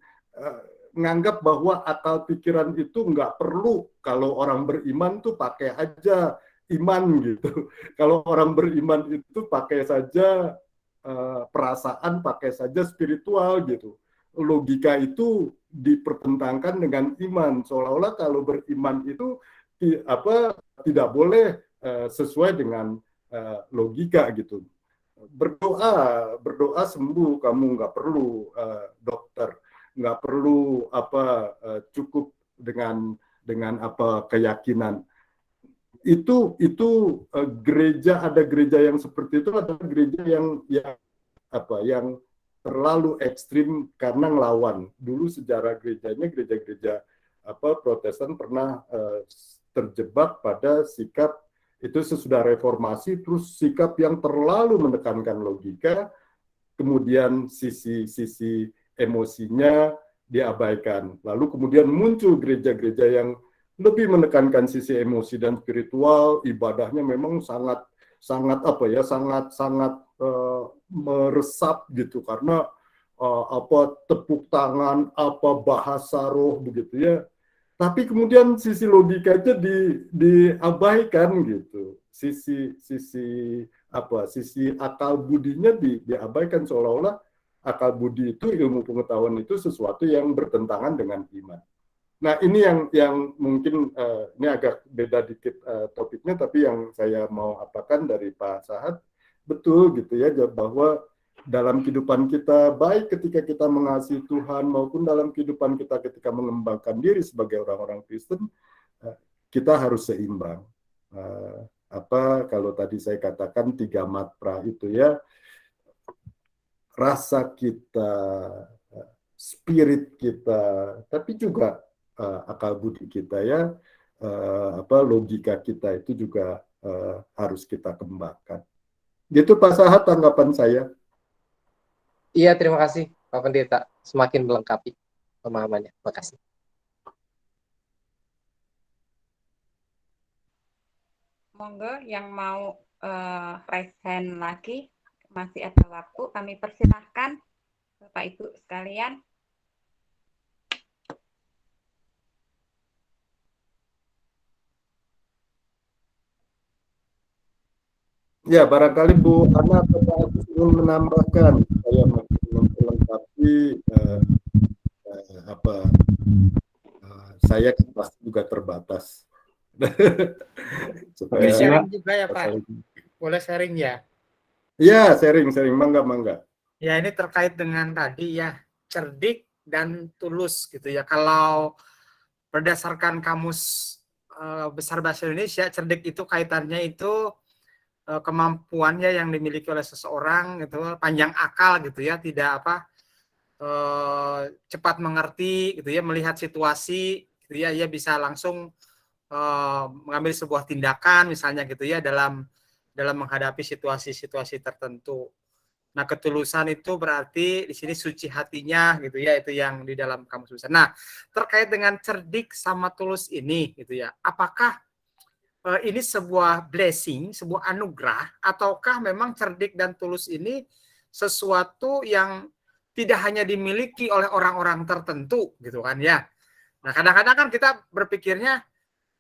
Nganggap bahwa akal pikiran itu nggak perlu. Kalau orang beriman tuh pakai aja iman, gitu. Kalau orang beriman itu pakai saja perasaan, pakai saja spiritual, gitu. Logika itu dipertentangkan dengan iman, seolah-olah kalau beriman itu tidak boleh sesuai dengan logika, gitu. Berdoa sembuh, kamu nggak perlu dokter, nggak perlu cukup dengan keyakinan. Itu gereja, ada gereja yang seperti itu, ada gereja yang terlalu ekstrim karena ngelawan. Dulu sejarah gerejanya, gereja-gereja Protestan pernah terjebak pada sikap itu sesudah reformasi, terus sikap yang terlalu menekankan logika, kemudian sisi emosinya diabaikan. Lalu kemudian muncul gereja-gereja yang lebih menekankan sisi emosi dan spiritual, ibadahnya memang sangat meresap gitu, karena tepuk tangan, bahasa roh begitu ya. Tapi kemudian sisi logikanya diabaikan gitu. Sisi akal budinya diabaikan, seolah-olah akal budi itu, ilmu pengetahuan itu sesuatu yang bertentangan dengan iman. Nah, ini yang mungkin ini agak beda dikit topiknya, tapi yang saya mau apakan dari Pak Sahat, betul gitu ya, bahwa dalam kehidupan kita, baik ketika kita mengasihi Tuhan maupun dalam kehidupan kita ketika mengembangkan diri sebagai orang-orang Kristen, kita harus seimbang. Kalau tadi saya katakan 3 matra itu ya, rasa kita, spirit kita, tapi juga akal budi kita ya, logika kita itu juga harus kita kembangkan. Gitu Pak Sahat tanggapan saya. Iya, terima kasih Pak Pendeta. Semakin melengkapi pemahamannya. Terima kasih. Monggo yang mau raise hand lagi, masih ada waktu, kami persilahkan Bapak Ibu sekalian. Ya, barangkali Bu Ana atau Pak Agus ingin menambahkan, saya makin melengkapi saya pasti juga terbatas. Boleh sharing juga ya Pak? Boleh sharing ya? Iya, sharing, mangga. Ya, ini terkait dengan tadi ya, cerdik dan tulus gitu ya. Kalau berdasarkan Kamus Besar Bahasa Indonesia, cerdik itu kaitannya itu kemampuannya yang dimiliki oleh seseorang gitu, panjang akal gitu ya, tidak cepat mengerti gitu ya, melihat situasi gitu ya, ia bisa langsung mengambil sebuah tindakan misalnya gitu ya, dalam menghadapi situasi-situasi tertentu. Nah, ketulusan itu berarti di sini suci hatinya gitu ya, itu yang di dalam kamus besar. Nah, terkait dengan cerdik sama tulus ini gitu ya, apakah ini sebuah blessing, sebuah anugerah, ataukah memang cerdik dan tulus ini sesuatu yang tidak hanya dimiliki oleh orang-orang tertentu gitu kan ya. Nah, kadang-kadang kan kita berpikirnya,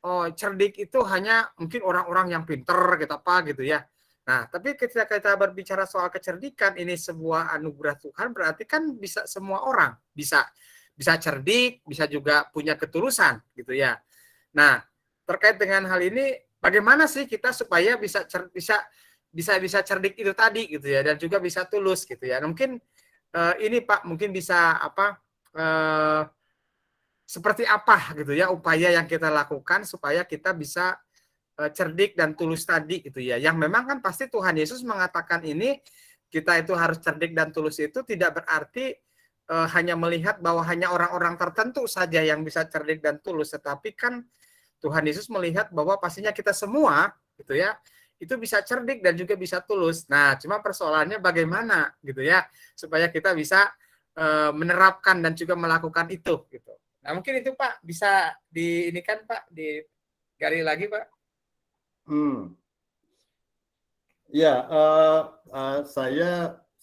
oh, cerdik itu hanya mungkin orang-orang yang pinter gitu apa gitu ya. Nah, tapi ketika kita berbicara soal kecerdikan, ini sebuah anugerah Tuhan, berarti kan bisa semua orang, bisa cerdik, bisa juga punya ketulusan gitu ya. Nah, terkait dengan hal ini, bagaimana sih kita supaya bisa cerdik itu tadi gitu ya, dan juga bisa tulus gitu ya. Mungkin ini Pak, mungkin bisa apa? Seperti apa gitu ya upaya yang kita lakukan supaya kita bisa cerdik dan tulus tadi gitu ya. Yang memang kan pasti Tuhan Yesus mengatakan ini, kita itu harus cerdik dan tulus itu tidak berarti hanya melihat bahwa hanya orang-orang tertentu saja yang bisa cerdik dan tulus, tetapi kan Tuhan Yesus melihat bahwa pastinya kita semua gitu ya, itu bisa cerdik dan juga bisa tulus. Nah, cuma persoalannya bagaimana gitu ya supaya kita bisa menerapkan dan juga melakukan itu gitu. Nah, mungkin itu Pak bisa ini kan Pak digali lagi Pak. Ya,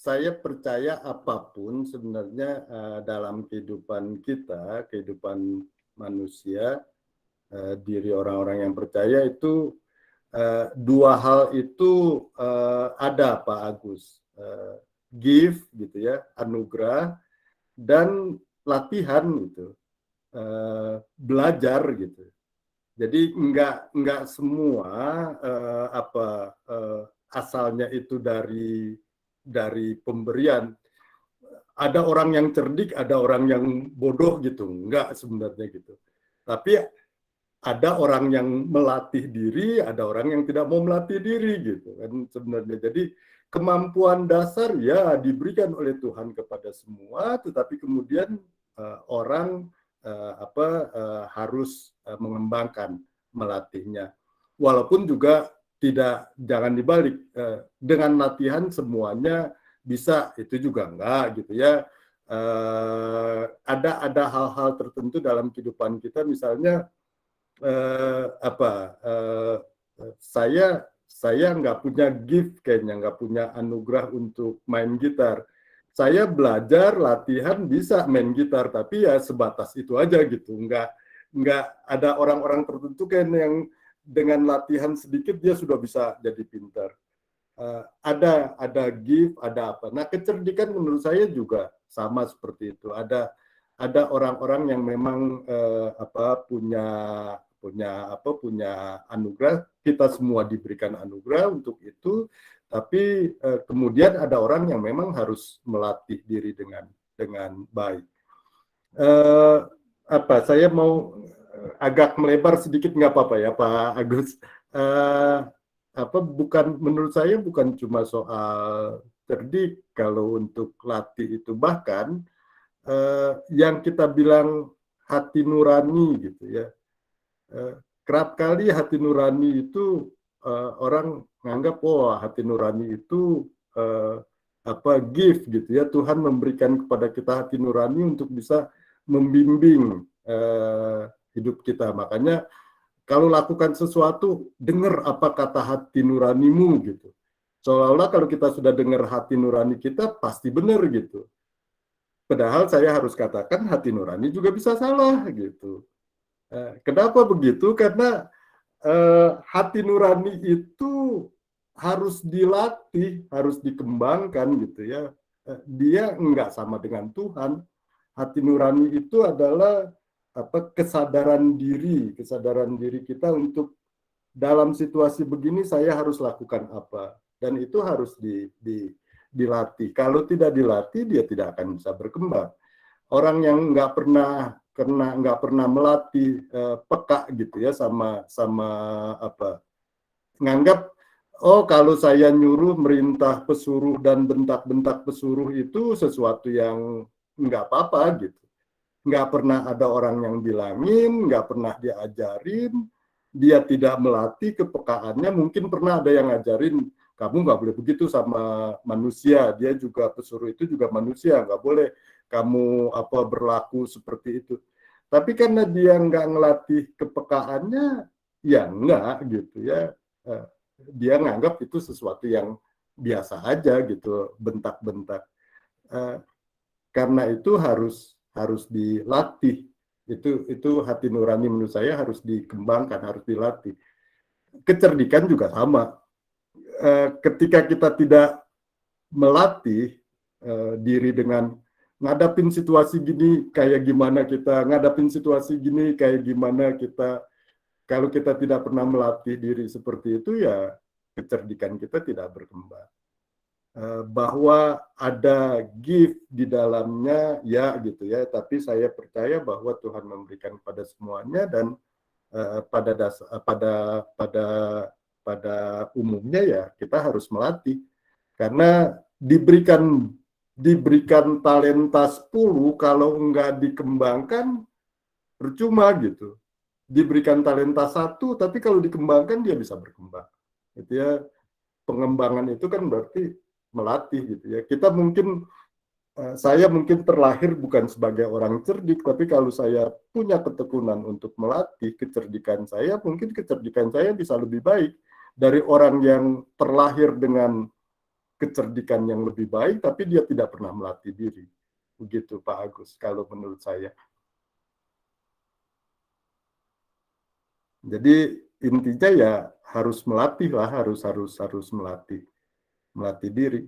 saya percaya apapun sebenarnya dalam kehidupan kita, kehidupan manusia, diri orang-orang yang percaya itu dua hal itu ada Pak Agus, gift gitu ya, anugerah, dan latihan gitu, belajar gitu. Jadi enggak semua asalnya itu dari pemberian. Ada orang yang cerdik, ada orang yang bodoh gitu, enggak sebenarnya gitu. Tapi ada orang yang melatih diri, ada orang yang tidak mau melatih diri gitu kan sebenarnya. Jadi kemampuan dasar ya diberikan oleh Tuhan kepada semua, tetapi kemudian orang harus mengembangkan, melatihnya. Walaupun juga jangan dibalik, dengan latihan semuanya bisa, itu juga enggak gitu ya. Ada hal-hal tertentu dalam kehidupan kita, misalnya saya nggak punya gift kayaknya, nggak punya anugerah untuk main gitar. Saya belajar, latihan, bisa main gitar, tapi ya sebatas itu aja gitu. Nggak ada orang-orang tertentu kan yang dengan latihan sedikit dia sudah bisa jadi pintar. Ada gift, ada apa. Nah, kecerdikan menurut saya juga sama seperti itu. Ada orang-orang yang memang punya anugerah. Kita semua diberikan anugerah untuk itu. Tapi kemudian ada orang yang memang harus melatih diri dengan baik. Saya mau agak melebar sedikit, nggak apa-apa ya Pak Agus. Menurut saya bukan cuma soal cerdik kalau untuk latih itu, bahkan yang kita bilang hati nurani gitu ya. Kerap kali hati nurani itu orang menganggap hati nurani itu gift gitu ya. Tuhan memberikan kepada kita hati nurani untuk bisa membimbing hidup kita. Makanya kalau lakukan sesuatu, dengar apa kata hati nuranimu gitu. Seolah-olah kalau kita sudah dengar hati nurani kita pasti benar gitu. Padahal saya harus katakan hati nurani juga bisa salah gitu. Kenapa begitu? Karena hati nurani itu harus dilatih, harus dikembangkan gitu ya. Dia enggak sama dengan Tuhan. Hati nurani itu adalah kesadaran diri kita untuk dalam situasi begini saya harus lakukan apa, dan itu harus dilatih. Kalau tidak dilatih, dia tidak akan bisa berkembang. Orang yang nggak pernah melatih peka gitu ya sama nganggap kalau saya nyuruh, merintah, pesuruh dan bentak-bentak pesuruh itu sesuatu yang nggak apa-apa gitu. Nggak pernah ada orang yang bilangin, nggak pernah diajarin, dia tidak melatih kepekaannya. Mungkin pernah ada yang ngajarin, kamu nggak boleh begitu sama manusia, dia juga pesuruh itu juga manusia, nggak boleh kamu berlaku seperti itu. Tapi karena dia nggak ngelatih kepekaannya, ya nggak gitu ya. Dia nganggap itu sesuatu yang biasa aja gitu, bentak-bentak. Karena itu harus dilatih. Itu hati nurani menurut saya harus dikembangkan, harus dilatih. Kecerdikan juga sama. Ketika kita tidak melatih diri dengan ngadapin situasi gini kayak gimana kita, ngadapin situasi gini kayak gimana kita, kalau kita tidak pernah melatih diri seperti itu, ya kecerdikan kita tidak berkembang. Bahwa ada gift di dalamnya, ya gitu ya, tapi saya percaya bahwa Tuhan memberikan pada semuanya, dan pada umumnya ya kita harus melatih, karena diberikan talenta 10 kalau enggak dikembangkan percuma gitu. Diberikan talenta 1 tapi kalau dikembangkan dia bisa berkembang. Gitu ya. Pengembangan itu kan berarti melatih gitu ya. Saya mungkin terlahir bukan sebagai orang cerdik, tapi kalau saya punya ketekunan untuk melatih kecerdikan saya, mungkin kecerdikan saya bisa lebih baik dari orang yang terlahir dengan kecerdikan yang lebih baik, tapi dia tidak pernah melatih diri. Begitu Pak Agus, kalau menurut saya. Jadi intinya ya harus melatih lah, harus melatih diri,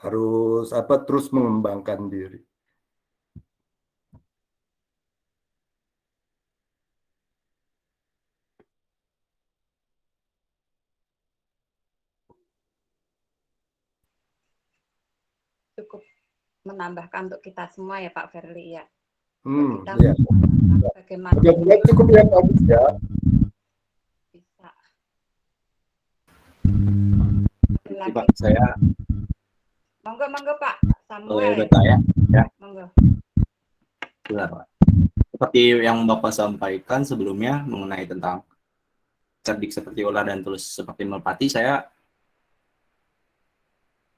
harus terus mengembangkan diri. Cukup menambahkan untuk kita semua ya Pak Verly ya. Kita Ya. bagaimana Mudah-mudahan cukup ya Pak Agus ya. bisa. Pak, saya Monggo Pak boleh Samuel. bertanya ya. Monggo. Benar, Pak. Seperti yang Bapak sampaikan sebelumnya mengenai tentang cerdik seperti ular dan tulus seperti merpati, saya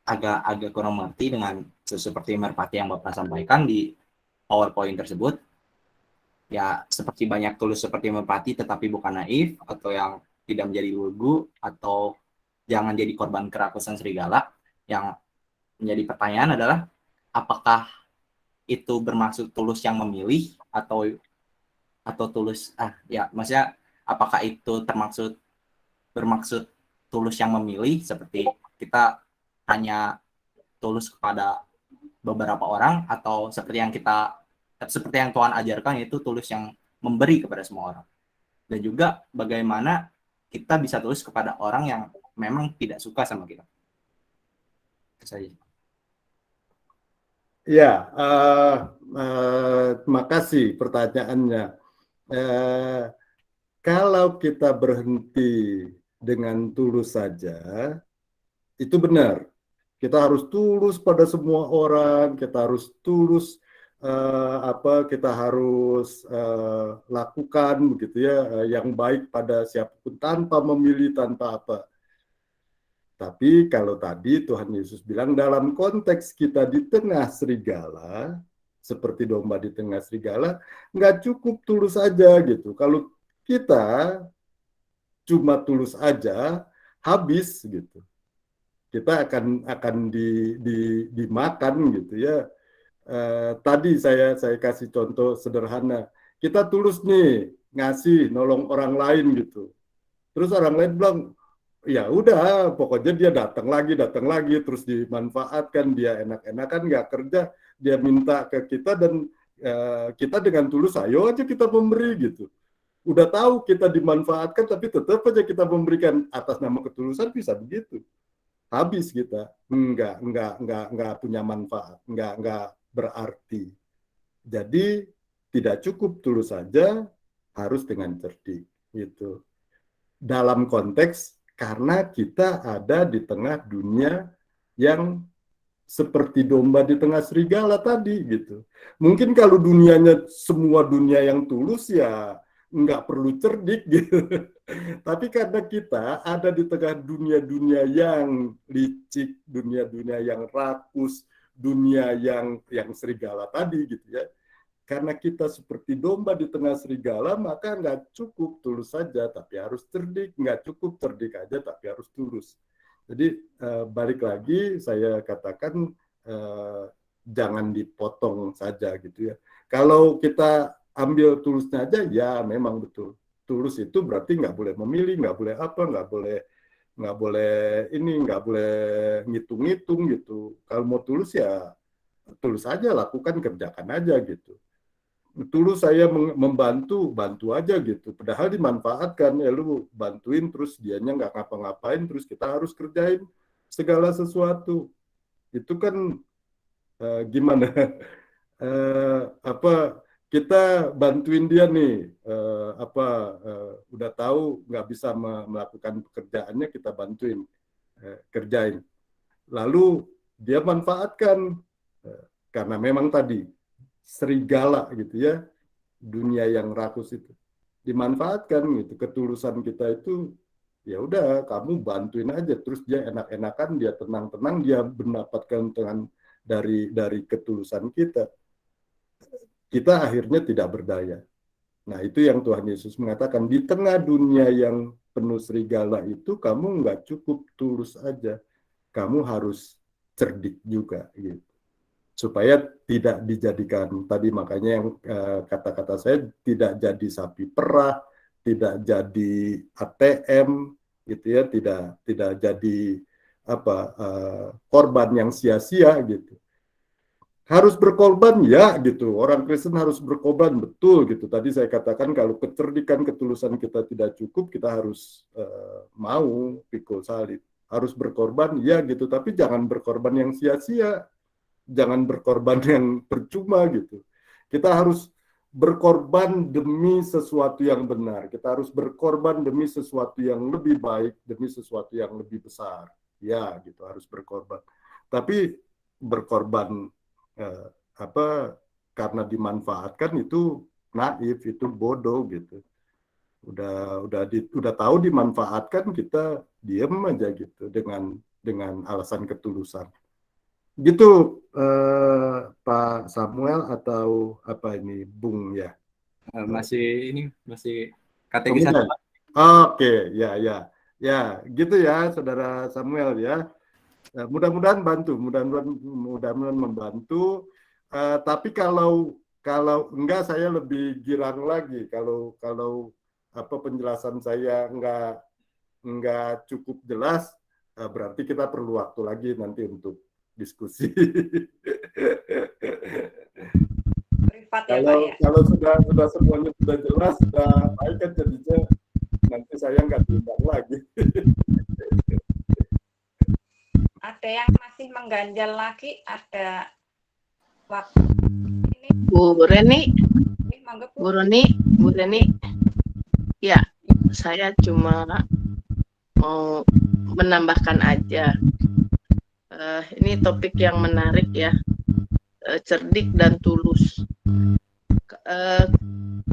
agak kurang mengerti dengan seperti merpati yang Bapak sampaikan di PowerPoint tersebut. Ya, seperti banyak tulus seperti merpati tetapi bukan naif, atau yang tidak menjadi lugu, atau jangan jadi korban kerakusan serigala. Yang menjadi pertanyaan adalah apakah itu bermaksud tulus yang memilih atau tulus maksudnya apakah itu bermaksud tulus yang memilih, seperti kita hanya tulus kepada beberapa orang, atau seperti yang Tuhan ajarkan, yaitu tulus yang memberi kepada semua orang. Dan juga bagaimana kita bisa tulus kepada orang yang memang tidak suka sama kita. Itu saja. Ya, makasih pertanyaannya. Kalau kita berhenti dengan tulus saja, itu benar. Kita harus tulus pada semua orang, kita harus tulus kita harus lakukan begitu ya, yang baik pada siapapun tanpa memilih, tanpa apa. Tapi kalau tadi Tuhan Yesus bilang dalam konteks kita di tengah serigala, seperti domba di tengah serigala, nggak cukup tulus aja gitu. Kalau kita cuma tulus aja, habis gitu. Kita akan dimakan gitu ya. Tadi saya kasih contoh sederhana. Kita tulus nih ngasih nolong orang lain gitu. Terus orang lain bilang, ya udah pokoknya dia datang lagi terus dimanfaatkan, dia enak-enakan nggak kerja, dia minta ke kita, dan kita dengan tulus ayo aja kita memberi gitu. Udah tahu kita dimanfaatkan tapi tetap aja kita memberikan atas nama ketulusan, bisa begitu. Habis kita nggak punya manfaat, nggak berarti. Jadi tidak cukup tulus saja, harus dengan cerdik gitu. Dalam konteks karena kita ada di tengah dunia yang seperti domba di tengah serigala tadi gitu. Mungkin kalau dunianya semua dunia yang tulus, ya nggak perlu cerdik gitu. Tapi karena kita ada di tengah dunia-dunia yang licik, dunia-dunia yang rakus, dunia yang serigala tadi gitu ya. Karena kita seperti domba di tengah serigala, maka nggak cukup tulus saja, tapi harus cerdik. Nggak cukup cerdik aja, tapi harus tulus. Jadi balik lagi saya katakan jangan dipotong saja gitu ya. Kalau kita ambil tulusnya aja, ya memang betul. Tulus itu berarti nggak boleh memilih, nggak boleh apa, nggak boleh ini, nggak boleh ngitung-ngitung gitu. Kalau mau tulus ya tulus aja, lakukan, kerjakan aja gitu. Tulus saya membantu, bantu aja gitu. Padahal dimanfaatkan, ya lu bantuin terus dianya nggak ngapa-ngapain, terus kita harus kerjain segala sesuatu. Itu kan gimana? Kita bantuin dia nih, udah tahu nggak bisa melakukan pekerjaannya, kita bantuin kerjain. Lalu dia manfaatkan karena memang tadi serigala gitu ya, dunia yang rakus itu dimanfaatkan gitu. Ketulusan kita itu ya udah kamu bantuin aja, terus dia enak-enakan, dia tenang-tenang, dia mendapatkan dengan dari ketulusan kita akhirnya tidak berdaya. Nah itu yang Tuhan Yesus mengatakan, di tengah dunia yang penuh serigala itu kamu nggak cukup tulus aja, kamu harus cerdik juga gitu, supaya tidak dijadikan tadi, makanya yang kata-kata saya, tidak jadi sapi perah, tidak jadi ATM gitu ya, tidak jadi korban yang sia-sia gitu. Harus berkorban ya gitu, orang Kristen harus berkorban, betul gitu. Tadi saya katakan kalau kecerdikan, ketulusan kita tidak cukup, kita harus mau pikul salib, harus berkorban ya gitu, tapi jangan berkorban yang sia-sia, jangan berkorban yang percuma gitu. Kita harus berkorban demi sesuatu yang benar, kita harus berkorban demi sesuatu yang lebih baik, demi sesuatu yang lebih besar ya gitu, harus berkorban. Tapi berkorban karena dimanfaatkan itu naif, itu bodoh gitu. Udah tahu dimanfaatkan, kita diem aja gitu dengan alasan ketulusan. Gitu Pak Samuel, atau apa ini Bung ya? Masih katekisasi. Oke, ya gitu ya Saudara Samuel ya. Mudah-mudahan membantu. Tapi kalau enggak, saya lebih girang lagi kalau penjelasan saya enggak cukup jelas, berarti kita perlu waktu lagi nanti untuk diskusi. Privat ya, Pak, ya. Kalau sudah semuanya sudah jelas, sudah baik kan, jadinya nanti saya nggak diundang lagi. Ada yang masih mengganjal lagi, ada waktu ini. Bu Reni, Bu Reni, ya, saya cuma mau menambahkan aja. Ini topik yang menarik ya, cerdik dan tulus.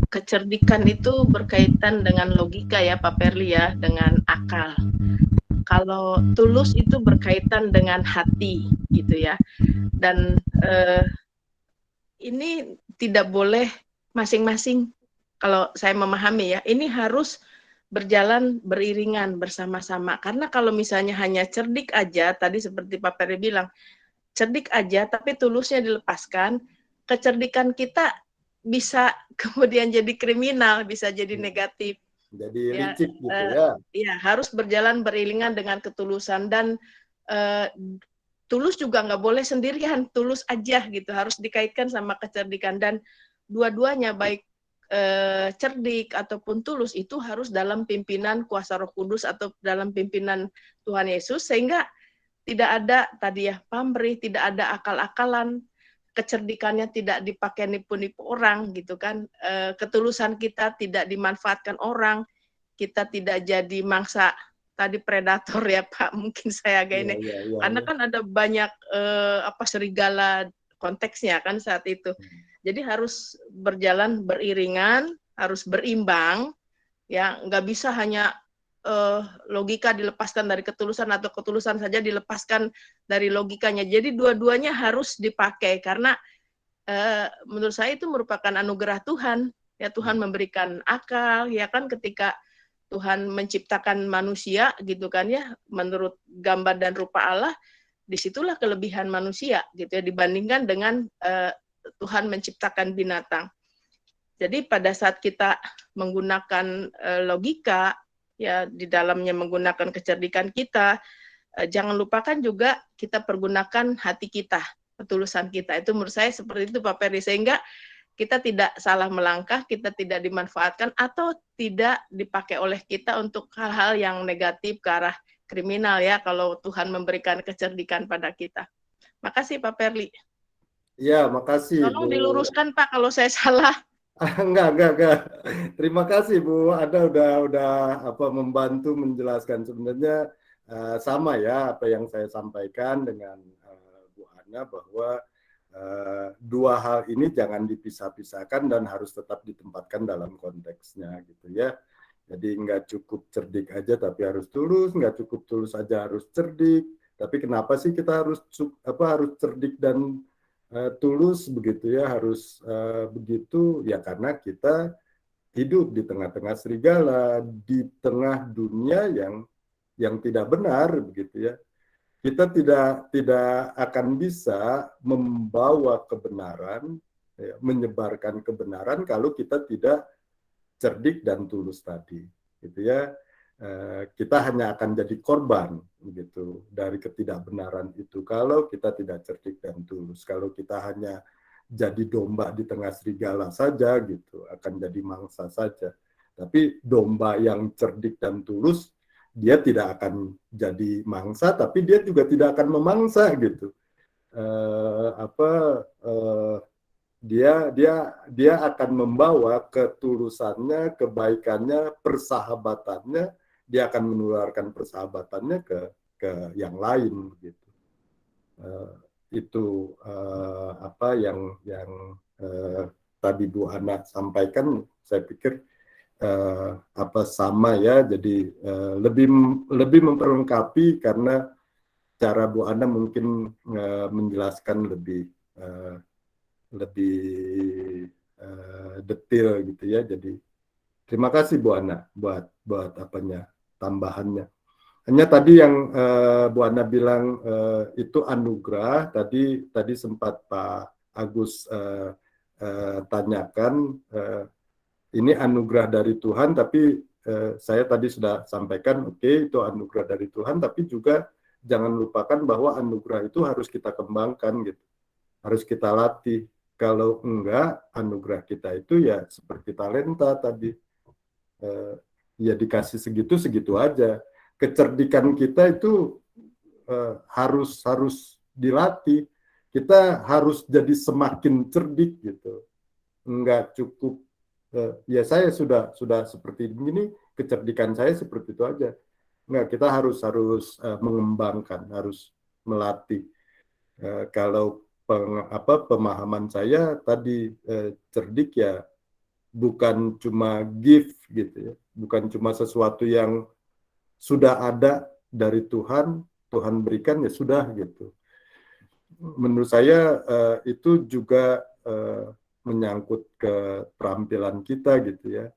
Kecerdikan itu berkaitan dengan logika ya Pak Perli ya, dengan akal. Kalau tulus itu berkaitan dengan hati gitu ya. Dan ini tidak boleh masing-masing, kalau saya memahami ya, ini harus berjalan beriringan bersama-sama. Karena kalau misalnya hanya cerdik aja, tadi seperti Pak Perli bilang, cerdik aja tapi tulusnya dilepaskan, kecerdikan kita bisa kemudian jadi kriminal, bisa jadi negatif. Jadi licik gitu ya. Iya, harus berjalan beriringan dengan ketulusan, dan tulus juga nggak boleh sendirian, tulus aja gitu, harus dikaitkan sama kecerdikan, dan dua-duanya baik cerdik ataupun tulus itu harus dalam pimpinan kuasa Roh Kudus atau dalam pimpinan Tuhan Yesus, sehingga tidak ada tadi ya pamrih, tidak ada akal-akalan, kecerdikannya tidak dipakai nipu-nipu orang gitu kan, ketulusan kita tidak dimanfaatkan orang, kita tidak jadi mangsa tadi predator ya Pak, mungkin saya agak ini, karena kan ada banyak serigala konteksnya kan saat itu. Jadi harus berjalan beriringan harus berimbang, ya nggak bisa hanya logika dilepaskan dari ketulusan atau ketulusan saja dilepaskan dari logikanya. Jadi dua-duanya harus dipakai karena menurut saya itu merupakan anugerah Tuhan. Ya Tuhan memberikan akal, ya kan ketika Tuhan menciptakan manusia gitu kan ya, menurut gambar dan rupa Allah, disitulah kelebihan manusia gitu ya dibandingkan dengan Tuhan menciptakan binatang. Jadi pada saat kita menggunakan logika, ya di dalamnya menggunakan kecerdikan kita, jangan lupakan juga kita pergunakan hati kita, ketulusan kita. Itu menurut saya seperti itu Pak Ferry, sehingga kita tidak salah melangkah, kita tidak dimanfaatkan atau tidak dipakai oleh kita untuk hal-hal yang negatif ke arah kriminal ya, kalau Tuhan memberikan kecerdikan pada kita. Makasih Pak Ferly. Ya, makasih Tolong Bu. diluruskan Pak kalau saya salah. Enggak. Terima kasih Bu, Anda udah membantu menjelaskan. Sebenarnya sama ya apa yang saya sampaikan dengan Bu Ana, bahwa dua hal ini jangan dipisah-pisahkan dan harus tetap ditempatkan dalam konteksnya gitu ya. Jadi nggak cukup cerdik aja tapi harus tulus, nggak cukup tulus aja harus cerdik. Tapi kenapa sih kita harus cerdik dan tulus begitu ya, harus begitu ya, karena kita hidup di tengah-tengah serigala, di tengah dunia yang tidak benar begitu ya. Kita tidak akan bisa membawa kebenaran, ya, menyebarkan kebenaran kalau kita tidak cerdik dan tulus tadi gitu ya. Kita hanya akan jadi korban begitu dari ketidakbenaran itu kalau kita tidak cerdik dan tulus. Kalau kita hanya jadi domba di tengah serigala saja gitu, akan jadi mangsa saja. Tapi domba yang cerdik dan tulus, dia tidak akan jadi mangsa, tapi dia juga tidak akan memangsa gitu. Dia akan membawa ketulusannya, kebaikannya, persahabatannya. Dia akan menularkan persahabatannya ke yang lain begitu. Itu apa yang tadi Bu Ana sampaikan, saya pikir sama ya. Jadi lebih memperlengkapi karena cara Bu Ana mungkin menjelaskan lebih detail gitu ya. Jadi terima kasih Bu Ana buat tambahannya. Hanya tadi yang Bu Ana bilang itu anugerah, tadi sempat Pak Agus tanyakan, ini anugerah dari Tuhan, tapi saya tadi sudah sampaikan, oke, itu anugerah dari Tuhan, tapi juga jangan lupakan bahwa anugerah itu harus kita kembangkan gitu, harus kita latih. Kalau enggak, anugerah kita itu ya seperti talenta tadi, ya dikasih segitu aja. Kecerdikan kita itu harus dilatih. Kita harus jadi semakin cerdik gitu. Enggak cukup ya saya sudah seperti ini, kecerdikan saya seperti itu aja. Enggak, kita harus mengembangkan, harus melatih. Kalau pemahaman saya tadi, cerdik ya bukan cuma gift gitu ya, bukan cuma sesuatu yang sudah ada dari Tuhan berikan ya sudah gitu. Menurut saya itu juga menyangkut keterampilan kita gitu ya.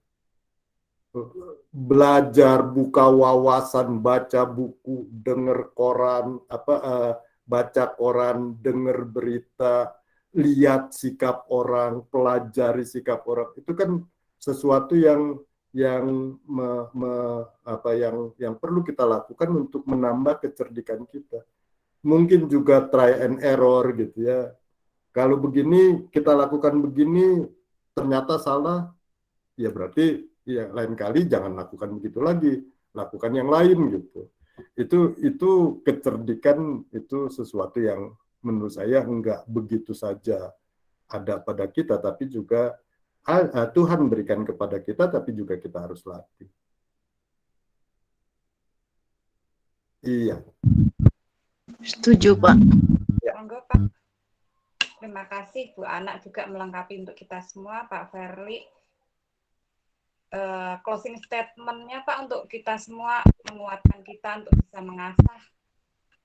Belajar, buka wawasan, baca buku, dengar koran, baca koran, dengar berita, lihat sikap orang, pelajari sikap orang, itu kan sesuatu yang perlu kita lakukan untuk menambah kecerdikan kita. Mungkin juga try and error gitu ya. Kalau begini kita lakukan begini ternyata salah, ya berarti ya lain kali jangan lakukan begitu lagi, lakukan yang lain gitu. Itu kecerdikan, itu sesuatu yang menurut saya enggak begitu saja ada pada kita, tapi juga Tuhan berikan kepada kita, tapi juga kita harus latih. Iya. Setuju Pak. Monggo Pak. Terima kasih Bu Ana juga melengkapi untuk kita semua, Pak Ferly. closing statement-nya Pak untuk kita semua, menguatkan kita untuk bisa mengasah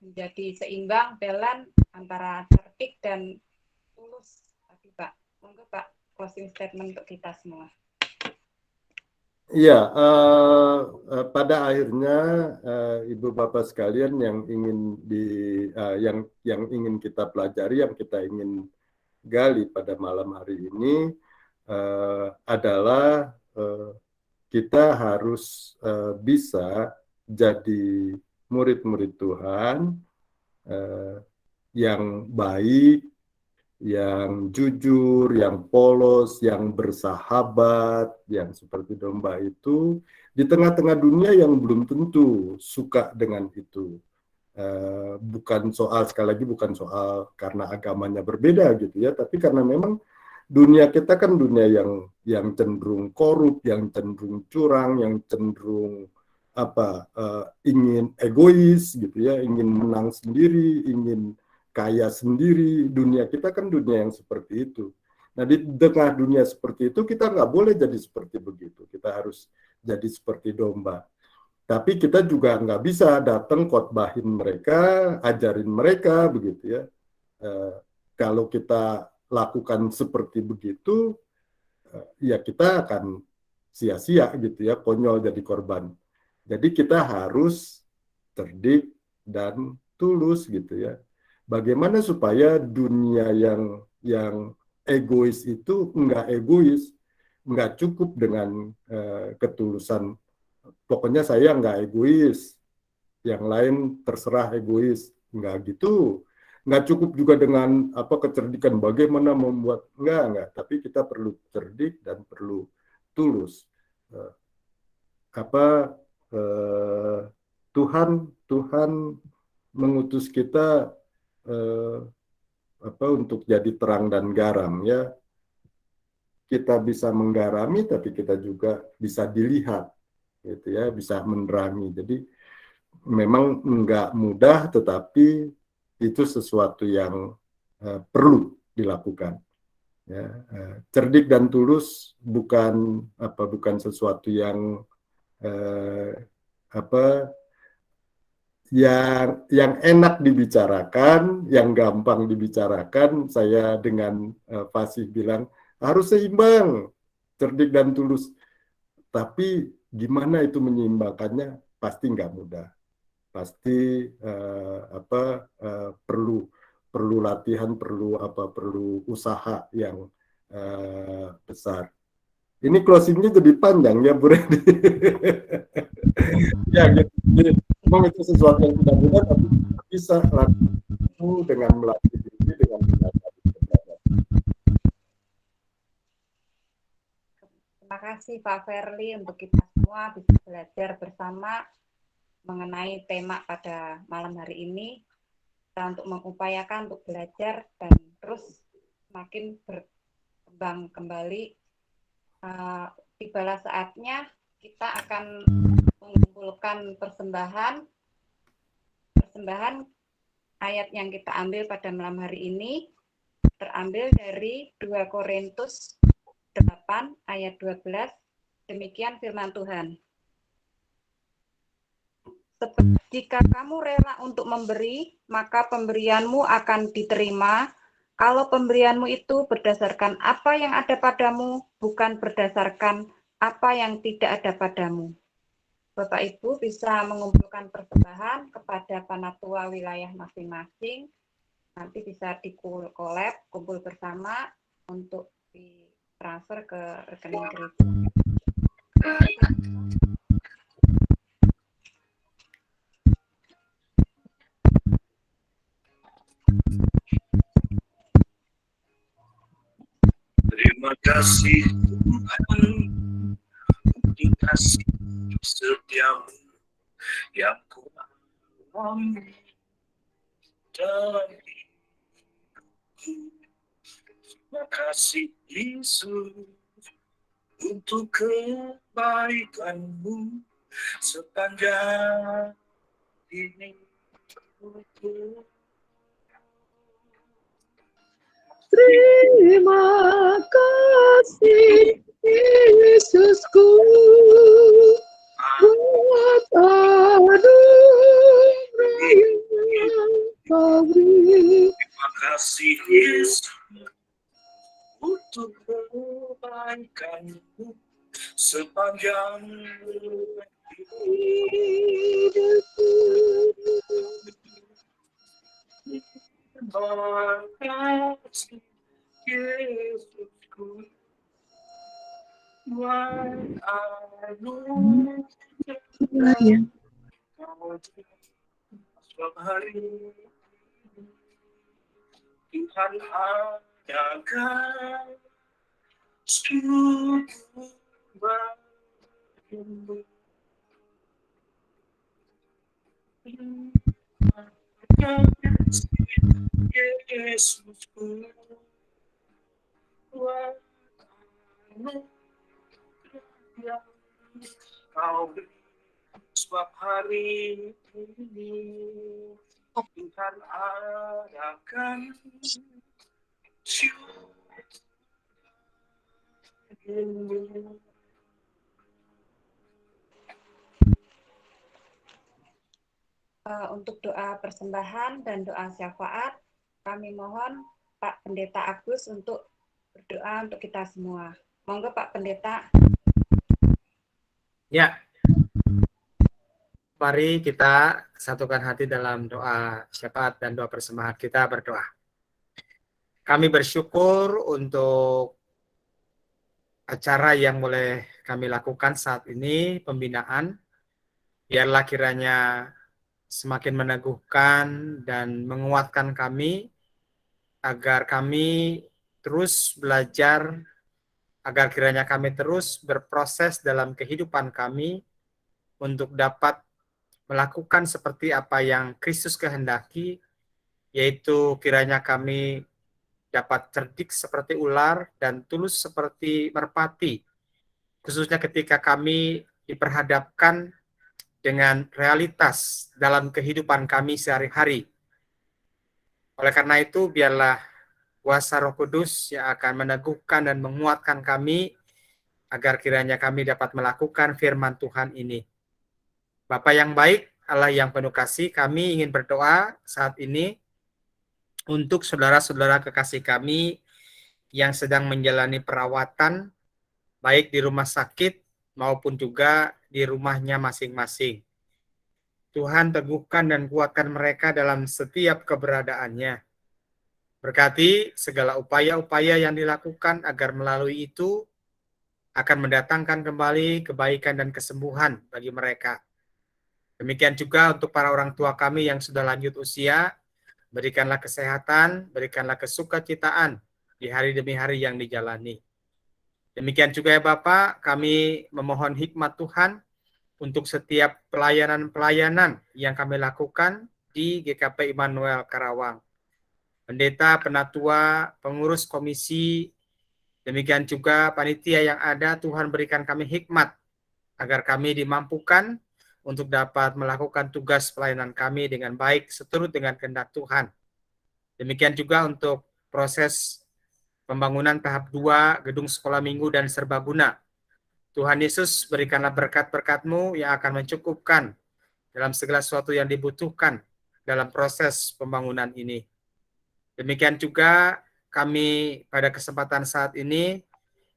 menjadi seimbang, balance antara cerdik dan tulus tadi Pak. Monggo Pak, closing statement untuk kita semua. Iya, pada akhirnya Ibu Bapak sekalian yang ingin yang ingin kita pelajari, yang kita ingin gali pada malam hari ini adalah kita harus bisa jadi murid-murid Tuhan yang baik, yang jujur, yang polos, yang bersahabat, yang seperti domba itu di tengah-tengah dunia yang belum tentu suka dengan itu. Bukan soal, sekali lagi bukan soal karena agamanya berbeda gitu ya, tapi karena memang dunia kita kan dunia yang cenderung korup, yang cenderung curang, yang cenderung ingin egois gitu ya, ingin menang sendiri, ingin kaya sendiri. Dunia kita kan dunia yang seperti itu. Nah, di tengah dunia seperti itu kita nggak boleh jadi seperti begitu. Kita harus jadi seperti domba. Tapi kita juga nggak bisa datang khotbahin mereka, ajarin mereka begitu ya. Kalau kita lakukan seperti begitu, ya kita akan sia-sia gitu ya, konyol jadi korban. Jadi kita harus cerdik dan tulus gitu ya. Bagaimana supaya dunia yang egois itu nggak egois, nggak cukup dengan ketulusan. Pokoknya saya nggak egois, yang lain terserah egois, nggak gitu. Nggak cukup juga dengan kecerdikan bagaimana membuat, nggak. Tapi kita perlu cerdik dan perlu tulus. Tuhan mengutus kita untuk jadi terang dan garam ya. Kita bisa menggarami tapi kita juga bisa dilihat gitu ya, bisa menerangi. Jadi memang nggak mudah tetapi itu sesuatu yang perlu dilakukan ya. Cerdik dan tulus bukan sesuatu yang yang enak dibicarakan, yang gampang dibicarakan. Saya dengan fasih bilang harus seimbang, cerdik dan tulus. Tapi gimana itu menyeimbangkannya? Pasti nggak mudah. Pasti perlu latihan, perlu usaha yang besar. Ini closingnya jadi panjang ya, Bu Redi. Ya, gitu. Memang itu sesuatu yang tidak mudah, tapi bisa lakukan dengan melatih diri, dengan belajar. Terima kasih Pak Verly, untuk kita semua bisa belajar bersama mengenai tema pada malam hari ini. Kita untuk mengupayakan untuk belajar dan terus semakin berkembang kembali. Tibalah saatnya kita akan mengumpulkan persembahan ayat yang kita ambil pada malam hari ini terambil dari 2 Korintus 8 ayat 12. Demikian firman Tuhan. Jika kamu rela untuk memberi, maka pemberianmu akan diterima. Kalau pemberianmu itu berdasarkan apa yang ada padamu, bukan berdasarkan apa yang tidak ada padamu. Bapak Ibu bisa mengumpulkan persembahan kepada panatua wilayah masing-masing. Nanti bisa di-collab, kumpul bersama untuk ditransfer ke rekening gereja. Terima kasih Tuhan, dikasih setiamu yang kualami dari terima kasih Yesus untuk kebaikanmu sepanjang ini. Terima kasih Yesusku. kebaikan-Mu sepanjang terima kasih Yesusku buat anugerah Kau setiap hari Tuhan adakan syukur bagimu. Yesusku buat anugerah Kau beri sebab hari ini Tuhan adakan syukur bagimu. Untuk doa persembahan dan doa syafaat, kami mohon Pak Pendeta Agus untuk berdoa untuk kita semua. Monggo Pak Pendeta. Ya, mari kita satukan hati dalam doa syafaat dan doa persembahan. Kita berdoa. Kami bersyukur untuk acara yang boleh kami lakukan saat ini, pembinaan. Biarlah kiranya semakin meneguhkan dan menguatkan kami, agar kami terus belajar, agar kiranya kami terus berproses dalam kehidupan kami untuk dapat melakukan seperti apa yang Kristus kehendaki, yaitu kiranya kami dapat cerdik seperti ular dan tulus seperti merpati, khususnya ketika kami diperhadapkan dengan realitas dalam kehidupan kami sehari-hari. Oleh karena itu, biarlah kuasa Roh Kudus yang akan meneguhkan dan menguatkan kami, agar kiranya kami dapat melakukan firman Tuhan ini. Bapa yang baik, Allah yang penuh kasih, kami ingin berdoa saat ini untuk saudara-saudara kekasih kami yang sedang menjalani perawatan, baik di rumah sakit maupun juga di rumahnya masing-masing. Tuhan teguhkan dan kuatkan mereka dalam setiap keberadaannya. Berkati segala upaya-upaya yang dilakukan agar melalui itu akan mendatangkan kembali kebaikan dan kesembuhan bagi mereka. Demikian juga untuk para orang tua kami yang sudah lanjut usia, berikanlah kesehatan, berikanlah kesukacitaan di hari demi hari yang dijalani. Demikian juga ya Bapak, kami memohon hikmat Tuhan untuk setiap pelayanan-pelayanan yang kami lakukan di GKP Immanuel Karawang. Pendeta, penatua, pengurus komisi, demikian juga panitia yang ada, Tuhan berikan kami hikmat agar kami dimampukan untuk dapat melakukan tugas pelayanan kami dengan baik seturut dengan kehendak Tuhan. Demikian juga untuk proses pembangunan tahap 2 gedung sekolah minggu dan serbaguna. Tuhan Yesus, berikanlah berkat-berkat-Mu yang akan mencukupkan dalam segala sesuatu yang dibutuhkan dalam proses pembangunan ini. Demikian juga kami pada kesempatan saat ini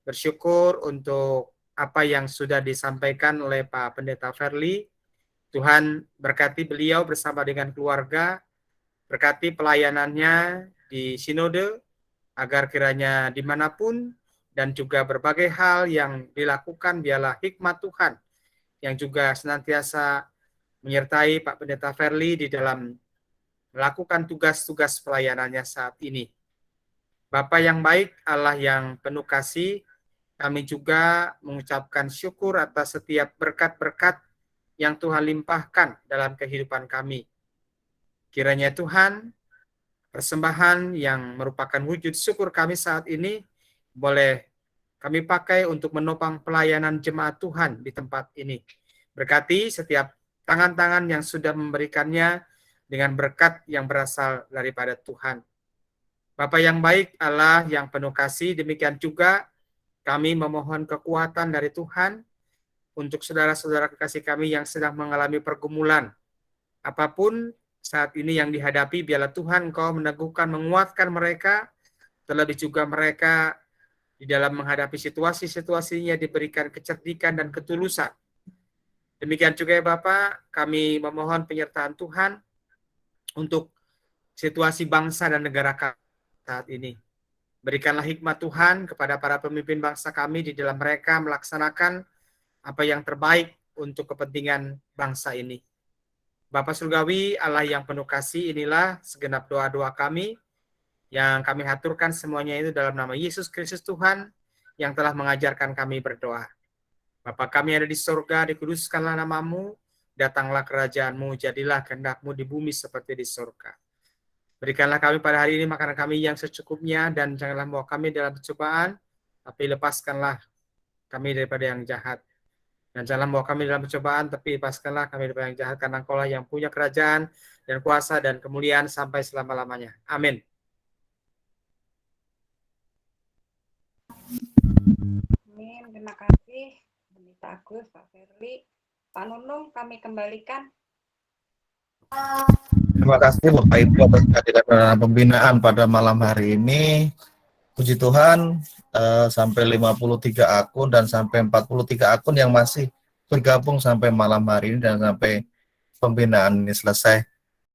bersyukur untuk apa yang sudah disampaikan oleh Pak Pendeta Verli. Tuhan berkati beliau bersama dengan keluarga, berkati pelayanannya di sinode, agar kiranya dimanapun dan juga berbagai hal yang dilakukan biarlah hikmat Tuhan yang juga senantiasa menyertai Pak Pendeta Verli di dalam melakukan tugas-tugas pelayanannya saat ini. Bapa yang baik, Allah yang penuh kasih, kami juga mengucapkan syukur atas setiap berkat-berkat yang Tuhan limpahkan dalam kehidupan kami. Kiranya Tuhan, persembahan yang merupakan wujud syukur kami saat ini boleh kami pakai untuk menopang pelayanan jemaat Tuhan di tempat ini. Berkati setiap tangan-tangan yang sudah memberikannya dengan berkat yang berasal daripada Tuhan. Bapa yang baik, Allah yang penuh kasih, demikian juga kami memohon kekuatan dari Tuhan untuk saudara-saudara kekasih kami yang sedang mengalami pergumulan. Apapun saat ini yang dihadapi, biarlah Tuhan Engkau meneguhkan, menguatkan mereka, terlebih juga mereka di dalam menghadapi situasi-situasinya diberikan kecerdikan dan ketulusan. Demikian juga ya Bapak, kami memohon penyertaan Tuhan untuk situasi bangsa dan negara kami saat ini. Berikanlah hikmat Tuhan kepada para pemimpin bangsa kami di dalam mereka melaksanakan apa yang terbaik untuk kepentingan bangsa ini. Bapa Surgawi, Allah yang penuh kasih, inilah segenap doa-doa kami yang kami haturkan semuanya itu dalam nama Yesus Kristus Tuhan yang telah mengajarkan kami berdoa. Bapa kami ada di surga, dikuduskanlah namamu, datanglah kerajaanmu, jadilah kehendak-mu di bumi seperti di surga. Berikanlah kami pada hari ini makanan kami yang secukupnya, dan janganlah membawa kami dalam pencobaan, tapi lepaskanlah kami daripada yang jahat. Dan janganlah membawa kami dalam pencobaan, tapi lepaskanlah kami daripada yang jahat, karena Engkau lah yang punya kerajaan dan kuasa dan kemuliaan sampai selama-lamanya. Amin. Amin. Terima kasih Pendeta Agus, Pak Firly. Pak Nunung, kami kembalikan. Terima kasih Bapak Ibu atas kehadiran dan pembinaan pada malam hari ini. Puji Tuhan, sampai 53 akun dan sampai 43 akun yang masih bergabung sampai malam hari ini dan sampai pembinaan ini selesai.